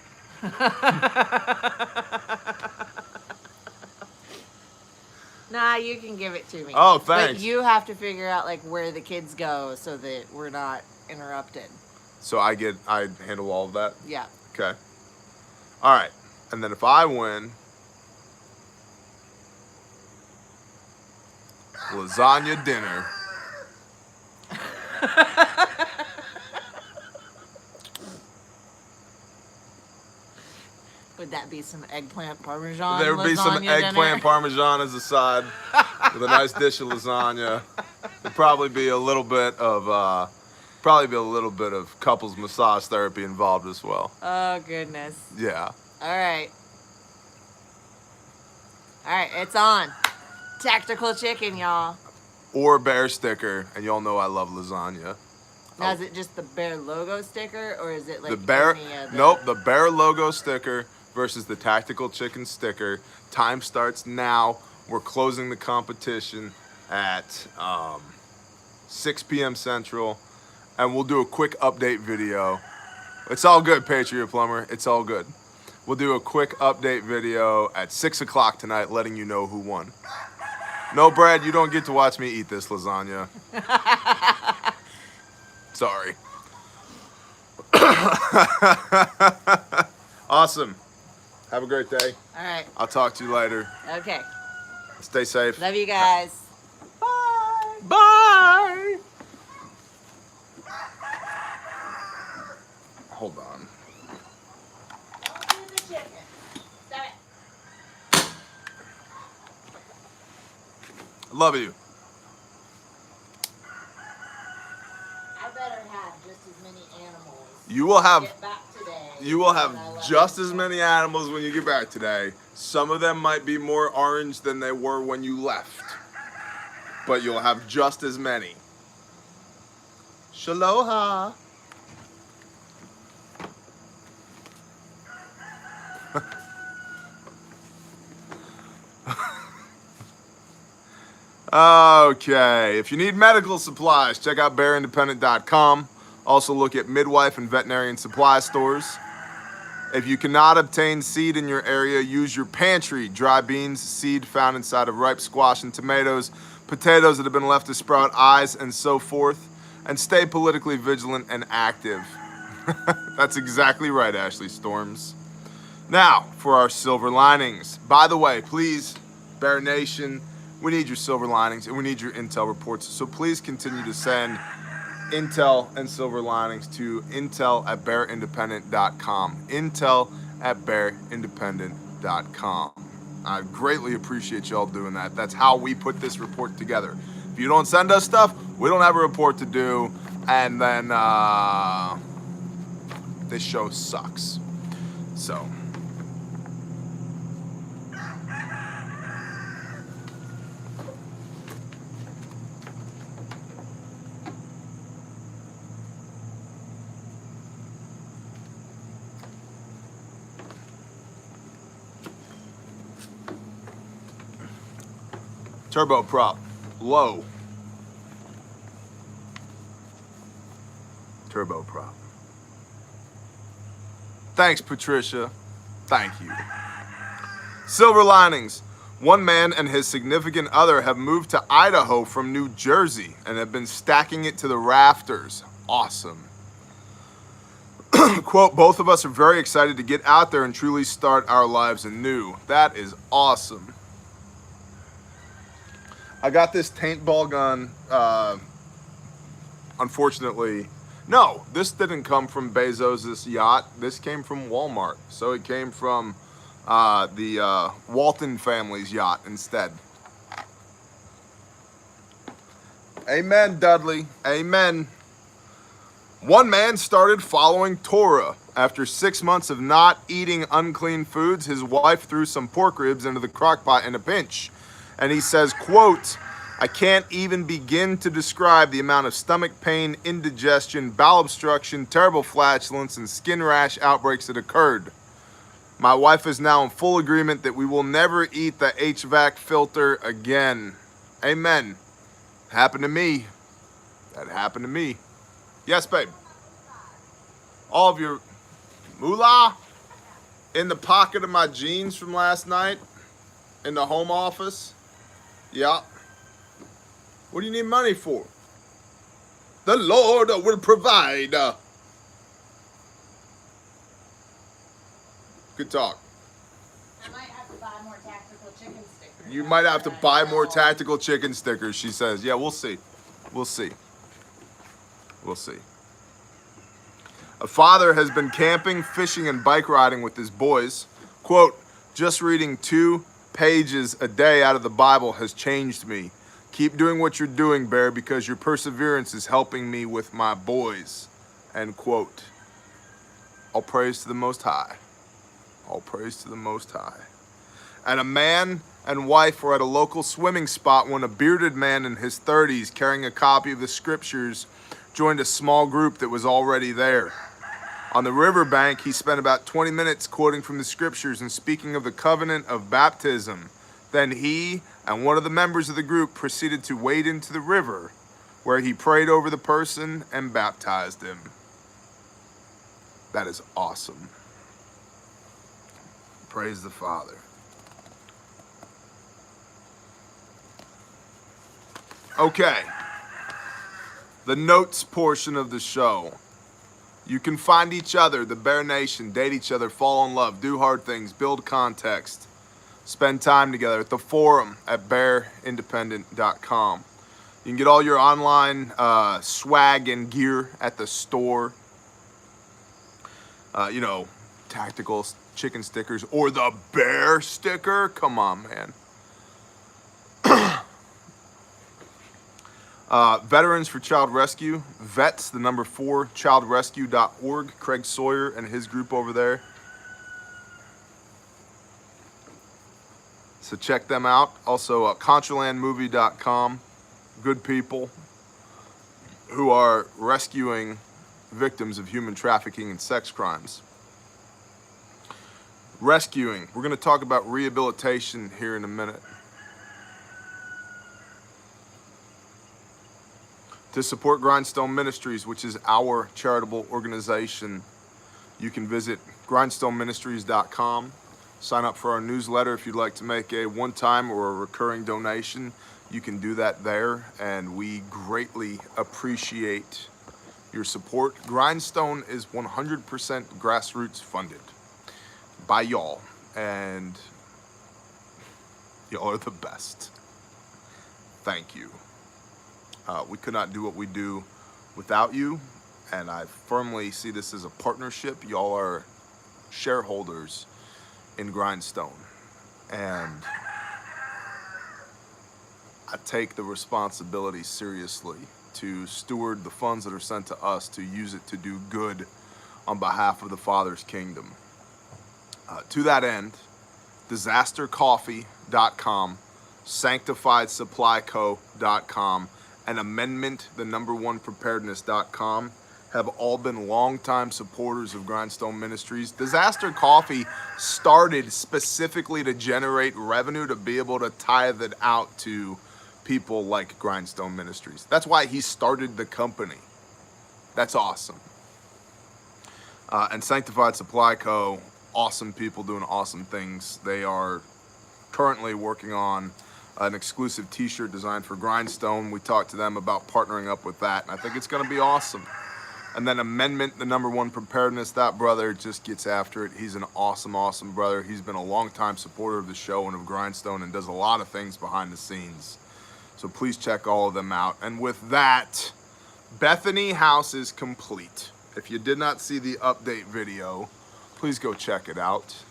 Nah, you can give it to me. Oh, thanks. But you have to figure out like where the kids go so that we're not interrupted. So I handle all of that? Yeah. Okay. All right. And then if I win, lasagna dinner. Would that be some eggplant parmesan? There would be some lasagna eggplant dinner? parmesan as a side with a nice dish of lasagna. There'd probably be a little bit of couples massage therapy involved as well. Oh goodness. Yeah. All right. All right, it's on. Tactical chicken, y'all. Or bear sticker, and y'all know I love lasagna. Now, is it just the bear logo sticker, or is it like The bear, any of the... nope, the bear logo sticker versus the tactical chicken sticker. Time starts now. We're closing the competition at 6 p.m. Central, and we'll do a quick update video. It's all good, Patriot Plumber. It's all good. We'll do a quick update video at 6 o'clock tonight, letting you know who won. No, Brad, you don't get to watch me eat this lasagna. Sorry. Awesome. Have a great day. All right. I'll talk to you later. Okay. Stay safe. Love you guys. Bye. Bye. Hold on. Don't do the chicken. Stop it. Love you. I better have just as many animals. You will have Get back today. You will have than I left just as yesterday. many animals when you get back today. Some of them might be more orange than they were when you left. But you'll have just as many. Shaloha. Okay, if you need medical supplies, check out bearindependent.com. Also look at midwife and veterinarian supply stores. If you cannot obtain seed in your area, use your pantry. Dry beans, seed found inside of ripe squash and tomatoes, potatoes that have been left to sprout, eyes, and so forth. And stay politically vigilant and active. That's exactly right, Ashley Storms. Now, for our silver linings. By the way, please, Bear Nation, we need your silver linings and we need your intel reports. So please continue to send intel and silver linings to intel@bearindependent.com. Intel@bearindependent.com. I greatly appreciate y'all doing that. That's how we put this report together. If you don't send us stuff, we don't have a report to do, and then this show sucks. So. Turbo prop, low. Turbo prop. Thanks, Patricia. Thank you. Silver linings. One man and his significant other have moved to Idaho from New Jersey and have been stacking it to the rafters. Awesome. Quote, both of us are very excited to get out there and truly start our lives anew. That is awesome. I got this paintball gun, unfortunately. No, this didn't come from Bezos' yacht. This came from Walmart. So it came from the Walton family's yacht instead. Amen, Dudley. Amen. One man started following Torah. After 6 months of not eating unclean foods, his wife threw some pork ribs into the crock pot in a pinch. And he says, quote, I can't even begin to describe the amount of stomach pain, indigestion, bowel obstruction, terrible flatulence, and skin rash outbreaks that occurred. My wife is now in full agreement that we will never eat the HVAC filter again. Amen. Happened to me. That happened to me. Yes, babe. All of your moolah in the pocket of my jeans from last night in the home office. Yeah. What do you need money for? The Lord will provide. Good talk. I might have to buy more tactical chicken stickers. You might have to buy more tactical chicken stickers, she says. Yeah, we'll see. We'll see. We'll see. A father has been camping, fishing, and bike riding with his boys. Quote, just reading 2 pages a day out of the Bible has changed me. Keep doing what you're doing, Bear, because your perseverance is helping me with my boys. End quote. All praise to the Most High. All praise to the Most High. And a man and wife were at a local swimming spot when a bearded man in his 30s carrying a copy of the Scriptures joined a small group that was already there. On the riverbank, he spent about 20 minutes quoting from the Scriptures and speaking of the covenant of baptism. Then he and one of the members of the group proceeded to wade into the river, where he prayed over the person and baptized him. That is awesome. Praise the Father. Okay. The notes portion of the show. You can find each other, the Bear Nation, date each other, fall in love, do hard things, build context, spend time together at the forum at bearindependent.com. You can get all your online swag and gear at the store. You know, tactical chicken stickers or the bear sticker. Come on, man. Veterans for Child Rescue, vets, the number 4, childrescue.org, Craig Sawyer and his group over there. So check them out. Also, contralandmovie.com, good people who are rescuing victims of human trafficking and sex crimes. Rescuing, we're going to talk about rehabilitation here in a minute. To support Grindstone Ministries, which is our charitable organization, you can visit grindstoneministries.com. Sign up for our newsletter if you'd like to make a one-time or a recurring donation. You can do that there, and we greatly appreciate your support. Grindstone is 100% grassroots funded by y'all, and y'all are the best. Thank you. We could not do what we do without you, and I firmly see this as a partnership. Y'all are shareholders in Grindstone, and I take the responsibility seriously to steward the funds that are sent to us, to use it to do good on behalf of the Father's kingdom. To that end, disastercoffee.com, sanctifiedsupplyco.com, and amendment1preparedness.com have all been longtime supporters of Grindstone Ministries. Disaster Coffee started specifically to generate revenue to be able to tithe it out to people like Grindstone Ministries. That's why he started the company. That's awesome. And Sanctified Supply Co., awesome people doing awesome things. They are currently working on an exclusive t-shirt designed for Grindstone. We talked to them about partnering up with that, and I think it's going to be awesome. And then Amendment, the number 1 preparedness, that brother just gets after it. He's an awesome, awesome brother. He's been a long-time supporter of the show and of Grindstone and does a lot of things behind the scenes. So please check all of them out. And with that, Bethany House is complete. If you did not see the update video, please go check it out.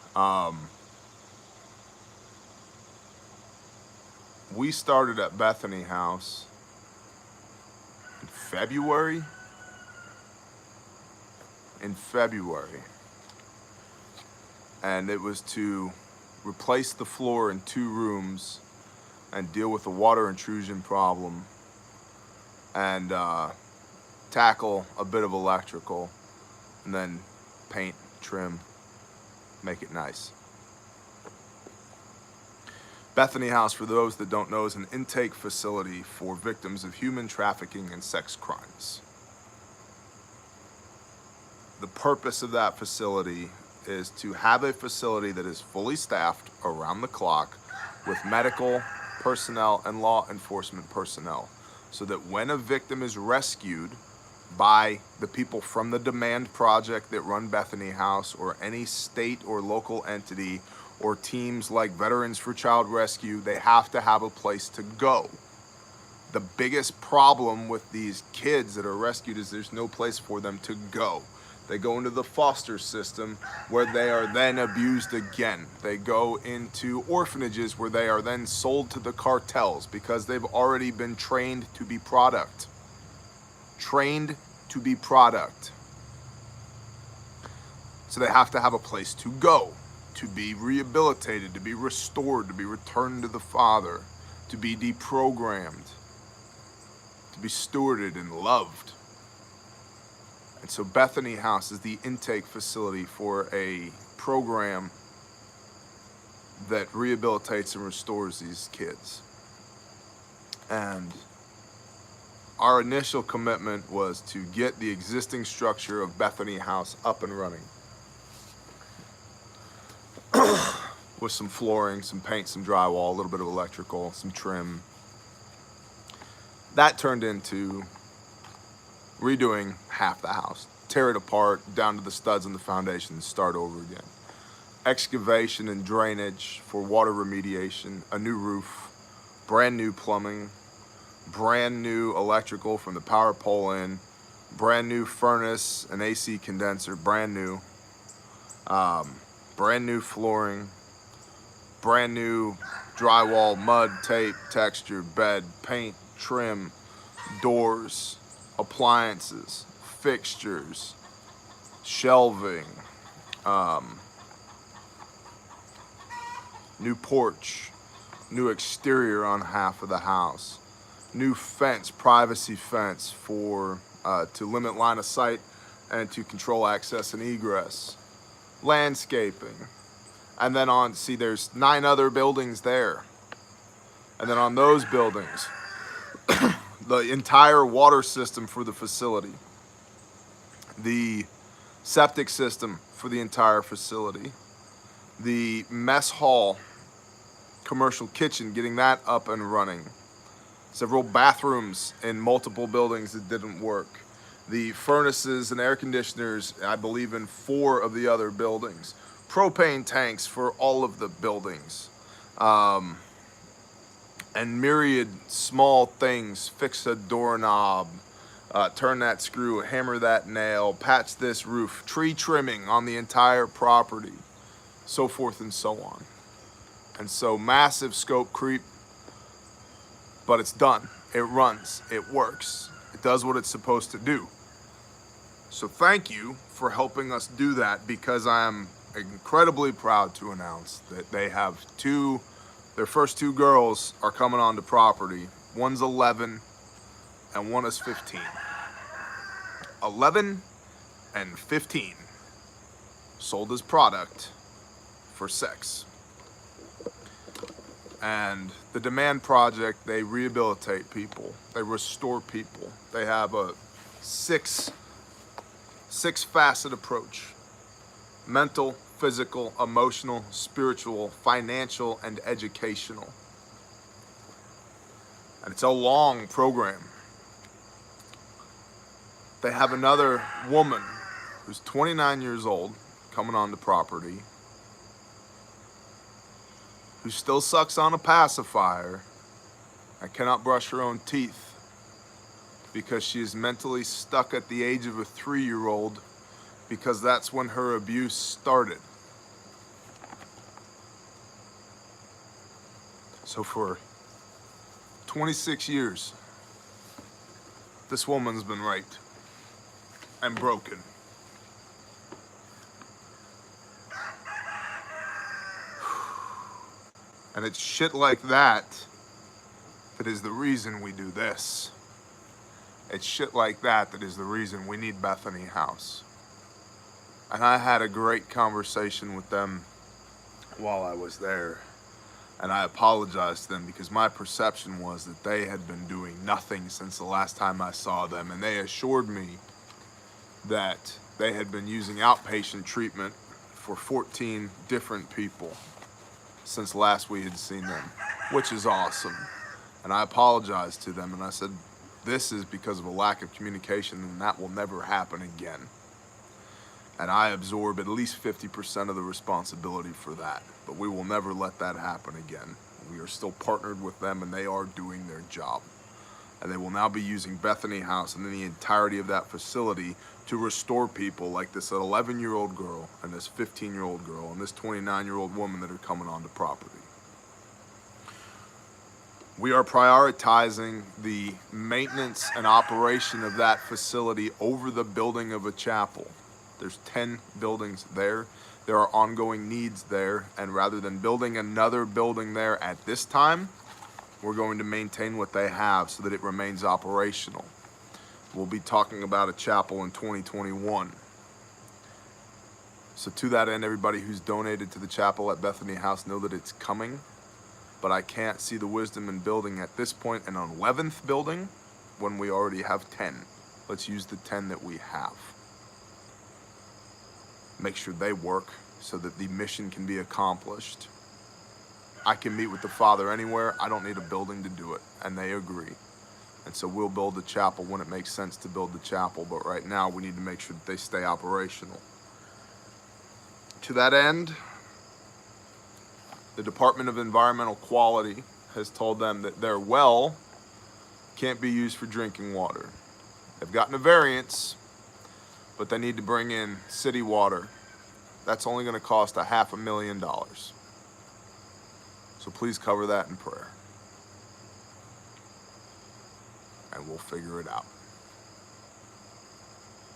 We started at Bethany House in February. And it was to replace the floor in 2 rooms and deal with the water intrusion problem and tackle a bit of electrical and then paint, trim, make it nice. Bethany House, for those that don't know, is an intake facility for victims of human trafficking and sex crimes. the purpose of that facility is to have a facility that is fully staffed around the clock with medical personnel and law enforcement personnel, so that when a victim is rescued by the people from the Demand Project that run Bethany House, or any state or local entity, or teams like Veterans for Child Rescue, they have to have a place to go. The biggest problem with these kids that are rescued is there's no place for them to go. They go into the foster system, where they are then abused again. They go into orphanages, where they are then sold to the cartels because they've already been trained to be product. Trained to be product. So they have to have a place to go, to be rehabilitated, to be restored, to be returned to the Father, to be deprogrammed, to be stewarded and loved. And so Bethany House is the intake facility for a program that rehabilitates and restores these kids. And our initial commitment was to get the existing structure of Bethany House up and running. With some flooring, some paint, some drywall, a little bit of electrical, some trim. That turned into redoing half the house. Tear it apart down to the studs and the foundation and start over again. Excavation and drainage for water remediation, a new roof, brand new plumbing, brand new electrical from the power pole in, brand new furnace, an AC condenser, brand new flooring, brand new drywall, mud, tape, texture, bed, paint, trim, doors, appliances, fixtures, shelving, new porch, new exterior on half of the house, new fence, privacy fence for to limit line of sight and to control access and egress, landscaping, and then there's 9 other buildings there, and then on those buildings, the entire water system for the facility, the septic system for the entire facility, the mess hall, commercial kitchen, getting that up and running, several bathrooms in multiple buildings that didn't work, the furnaces and air conditioners, I believe, in 4 of the other buildings, propane tanks for all of the buildings, and myriad small things. Fix a doorknob, turn that screw, hammer that nail, patch this roof, tree trimming on the entire property, so forth and so on. And so massive scope creep, but it's done. It runs, it works, it does what it's supposed to do. So thank you for helping us do that, because I am incredibly proud to announce that they have their first 2 girls are coming onto property. One's 11 and one is 15. 11 and 15 sold as product for sex. And the Demand Project, they rehabilitate people, they restore people. They have a six-facet approach: mental, physical, emotional, spiritual, financial, and educational. And it's a long program. They have another woman who's 29 years old coming onto property, who still sucks on a pacifier and cannot brush her own teeth because she is mentally stuck at the age of a 3-year-old, because that's when her abuse started. So for 26 years, this woman's been raped and broken. And it's shit like that that is the reason we do this. It's shit like that that is the reason we need Bethany House. And I had a great conversation with them while I was there. And I apologized to them, because my perception was that they had been doing nothing since the last time I saw them. And they assured me that they had been using outpatient treatment for 14 different people since last we had seen them, which is awesome. And I apologized to them and I said, this is because of a lack of communication and that will never happen again. And I absorb at least 50% of the responsibility for that, but we will never let that happen again. We are still partnered with them and they are doing their job. And they will now be using Bethany House and then the entirety of that facility to restore people like this 11-year-old girl and this 15-year-old girl and this 29-year-old woman that are coming onto property. We are prioritizing the maintenance and operation of that facility over the building of a chapel. There's 10 buildings there. There are ongoing needs there, and rather than building another building there at this time, we're going to maintain what they have so that it remains operational. We'll be talking about a chapel in 2021. So to that end, everybody who's donated to the chapel at Bethany House, know that it's coming, but I can't see the wisdom in building at this point an 11th building when we already have 10. Let's use the 10 that we have. Make sure they work so that the mission can be accomplished. I can meet with the Father anywhere. I don't need a building to do it, and they agree. And so we'll build the chapel when it makes sense to build the chapel, but right now we need to make sure that they stay operational. To that end, the Department of Environmental Quality has told them that their well can't be used for drinking water. They've gotten a variance, but they need to bring in city water. That's only going to cost $500,000. So please cover that in prayer. And we'll figure it out.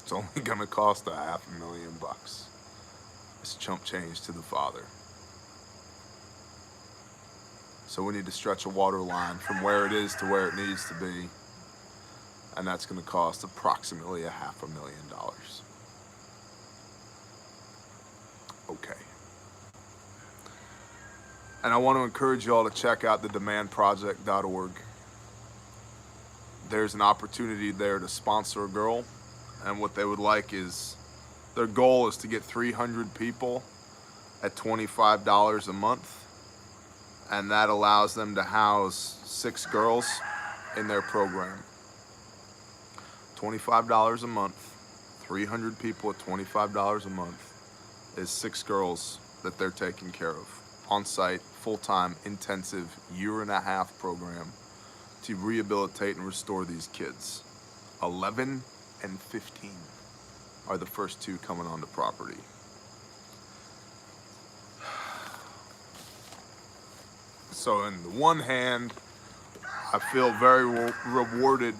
It's only going to cost $500,000. It's chump change to the Father. So we need to stretch a water line from where it is to where it needs to be. And that's going to cost approximately $500,000. Okay. And I want to encourage you all to check out the demandproject.org. There's an opportunity there to sponsor a girl. And what they would like is, their goal is to get 300 people at $25 a month. And that allows them to house 6 girls in their program. $25 a month, 300 people at $25 a month is 6 girls that they're taking care of. On-site, full-time, intensive, year-and-a-half program to rehabilitate and restore these kids. 11 and 15 are the first 2 coming onto property. So on the one hand, I feel very rewarded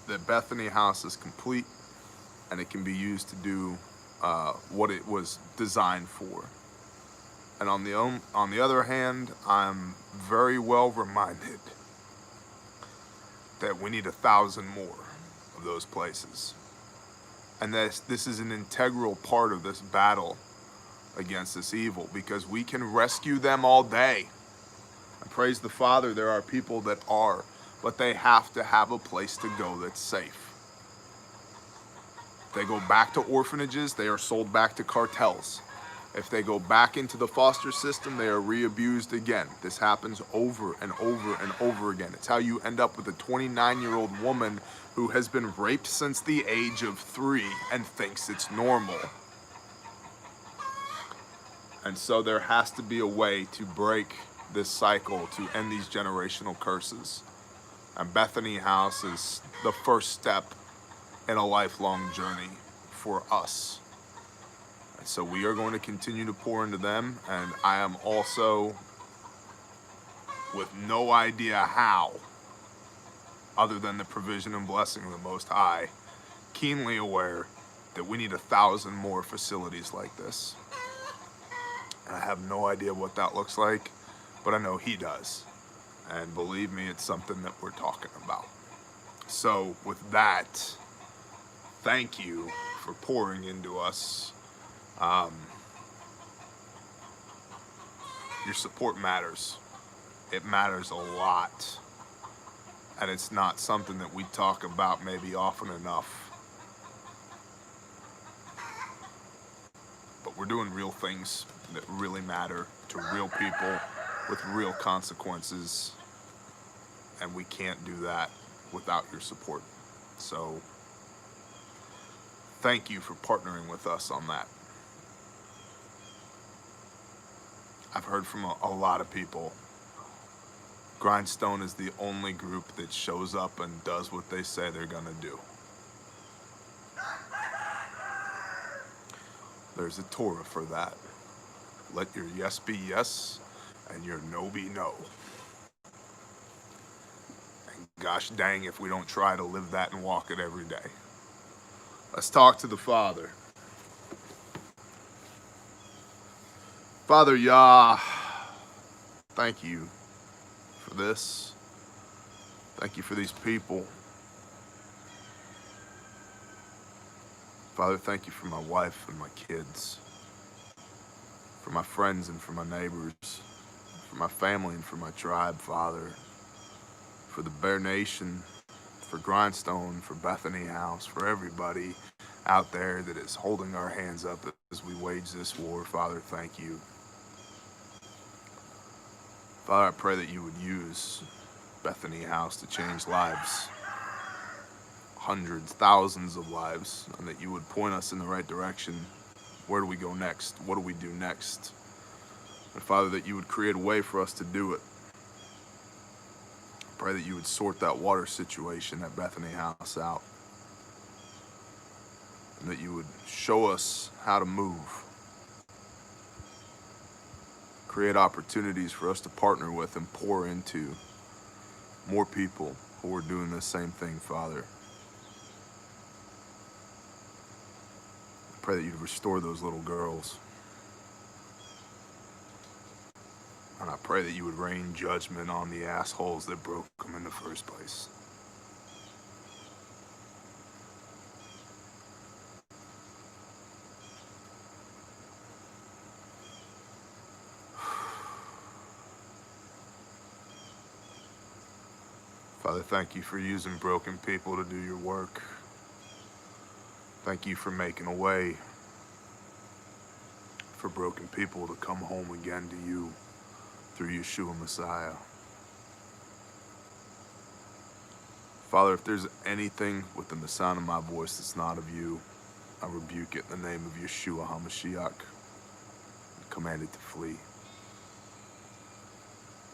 that Bethany House is complete and it can be used to do what it was designed for. And on the other hand, I'm very well reminded that we need 1,000 more of those places. And that this is an integral part of this battle against this evil, because we can rescue them all day. And praise the Father, there are people that are, but they have to have a place to go that's safe. If they go back to orphanages, they are sold back to cartels. If they go back into the foster system, they are re-abused again. This happens over and over and over again. It's how you end up with a 29-year-old woman who has been raped since the age of 3 and thinks it's normal. And so there has to be a way to break this cycle, to end these generational curses. And Bethany House is the first step in a lifelong journey for us. And so we are going to continue to pour into them, and I am also, with no idea how, other than the provision and blessing of the Most High, keenly aware that we need 1,000 more facilities like this. And I have no idea what that looks like, but I know he does. And believe me, it's something that we're talking about. So with that, thank you for pouring into us. Your support matters. It matters a lot. And it's not something that we talk about maybe often enough. We're doing real things that really matter to real people with real consequences, and we can't do that without your support. So thank you for partnering with us on that. I've heard from a lot of people, Grindstone is the only group that shows up and does what they say they're gonna do. There's a Torah for that. Let your yes be yes and your no be no. And gosh dang if we don't try to live that and walk it every day. Let's talk to the Father. Father Yah, thank you for this. Thank you for these people. Father, thank you for my wife and my kids, for my friends and for my neighbors, for my family and for my tribe, Father, for the Bear Nation, for Grindstone, for Bethany House, for everybody out there that is holding our hands up as we wage this war. Father, thank you. Father, I pray that you would use Bethany House to change lives, hundreds, thousands of lives, and that you would point us in the right direction. Where do we go next? What do we do next? And Father, that you would create a way for us to do it. I pray that you would sort that water situation at Bethany House out, and that you would show us how to move. Create opportunities for us to partner with and pour into more people who are doing the same thing, Father. I pray that you'd restore those little girls. And I pray that you would rain judgment on the assholes that broke them in the first place. Father, thank you for using broken people to do your work. Thank you for making a way for broken people to come home again to you through Yeshua Messiah. Father, if there's anything within the sound of my voice that's not of you, I rebuke it in the name of Yeshua HaMashiach and command it to flee.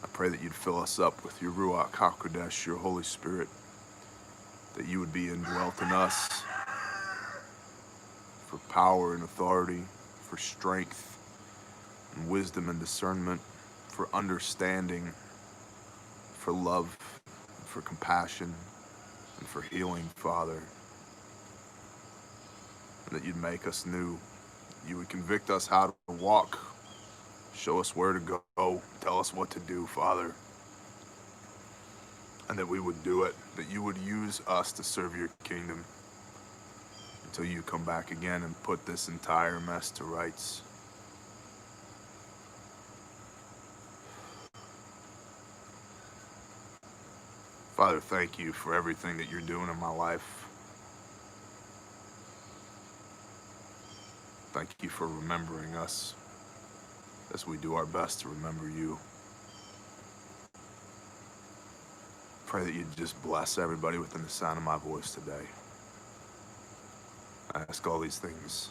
I pray that you'd fill us up with your Ruach HaKodesh, your Holy Spirit, that you would be indwelt in us for power and authority, for strength and wisdom and discernment, for understanding, for love, for compassion, and for healing, Father. And that you'd make us new. You would convict us how to walk, show us where to go, tell us what to do, Father. And that we would do it, that you would use us to serve your kingdom until you come back again and put this entire mess to rights. Father, thank you for everything that you're doing in my life. Thank you for remembering us as we do our best to remember you. Pray that you'd just bless everybody within the sound of my voice today. I ask all these things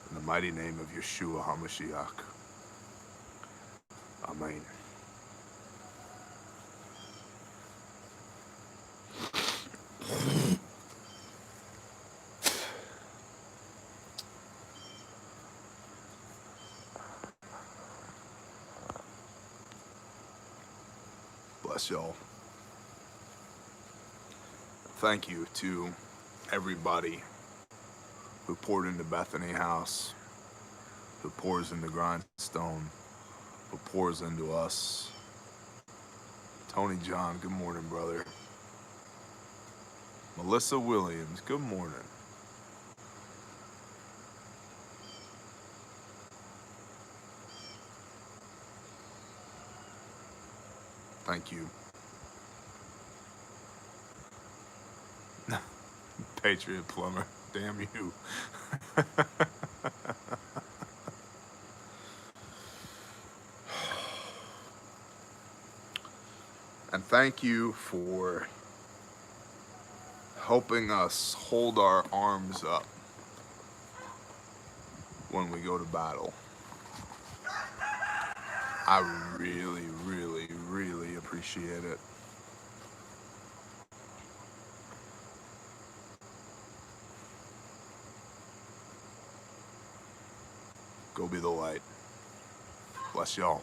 in the mighty name of Yeshua HaMashiach. Amen. Bless y'all. Thank you to everybody who poured into Bethany House, who pours into Grindstone, who pours into us. Tony John, good morning, brother. Melissa Williams, good morning. Thank you. Patriot Plumber, damn you. And thank you for helping us hold our arms up when we go to battle. I really, really, really appreciate it. Go be the light. Bless y'all.